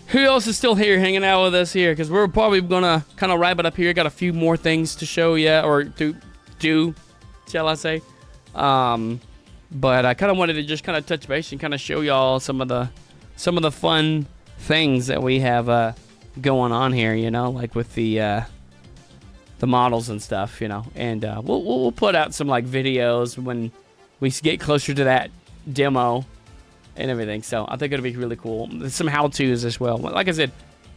Who else is still here hanging out with us here? Because we're probably going to kind of wrap it up here. Got a few more things to show you, or to do, shall I say. But I kind of wanted to just kind of touch base and kind of show y'all some of the fun things that we have going on here, you know, like with the models and stuff, you know. And we'll put out some, like, videos when we get closer to that demo and everything. So I think it'll be really cool. Some how-tos as well. Like I said,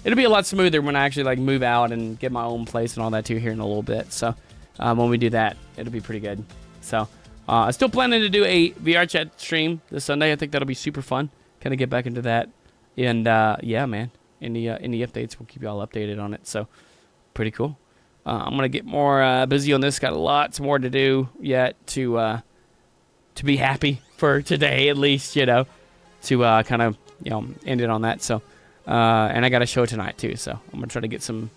it'll be a lot smoother when I actually, like, move out and get my own place and all that too here in a little bit. So when we do that, it'll be pretty good. So I'm still planning to do a VR chat stream this Sunday. I think that'll be super fun. Kind of get back into that. And yeah, man, any updates, we'll keep y'all updated on it. So pretty cool. I'm gonna get more busy on this. Got lots more to do yet to be happy for today, at least, you know, to kind of, you know, end it on that. So and I got a show tonight too, so I'm gonna try to get some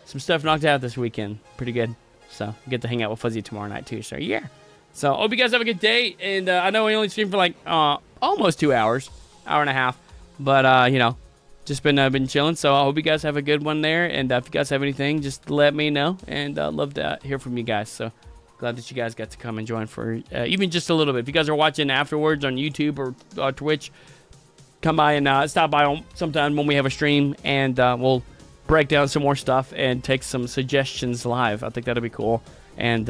stuff knocked out this weekend. Pretty good. So get to hang out with Fuzzy tomorrow night too. So yeah. So hope you guys have a good day. And I know we only streamed for like almost 2 hours, hour and a half, but you know, just been chilling. So I hope you guys have a good one there. And if you guys have anything, just let me know. And I'd love to hear from you guys. So glad that you guys got to come and join for even just a little bit. If you guys are watching afterwards on YouTube or Twitch, come by and stop by sometime when we have a stream, and we'll break down some more stuff and take some suggestions live. I think that'll be cool. And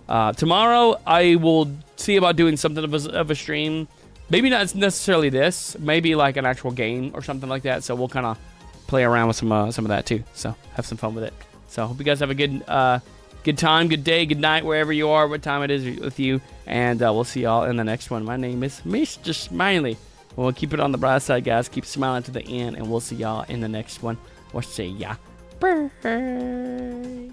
tomorrow I will see about doing something of a stream. Maybe not necessarily this. Maybe like an actual game or something like that. So we'll kind of play around with some of that too. So have some fun with it. So I hope you guys have a good time, good day, good night, wherever you are, what time it is with you. And we'll see y'all in the next one. My name is Mr. Smiley. We'll keep it on the bright side, guys. Keep smiling to the end, and we'll see y'all in the next one. We'll see ya. Bye.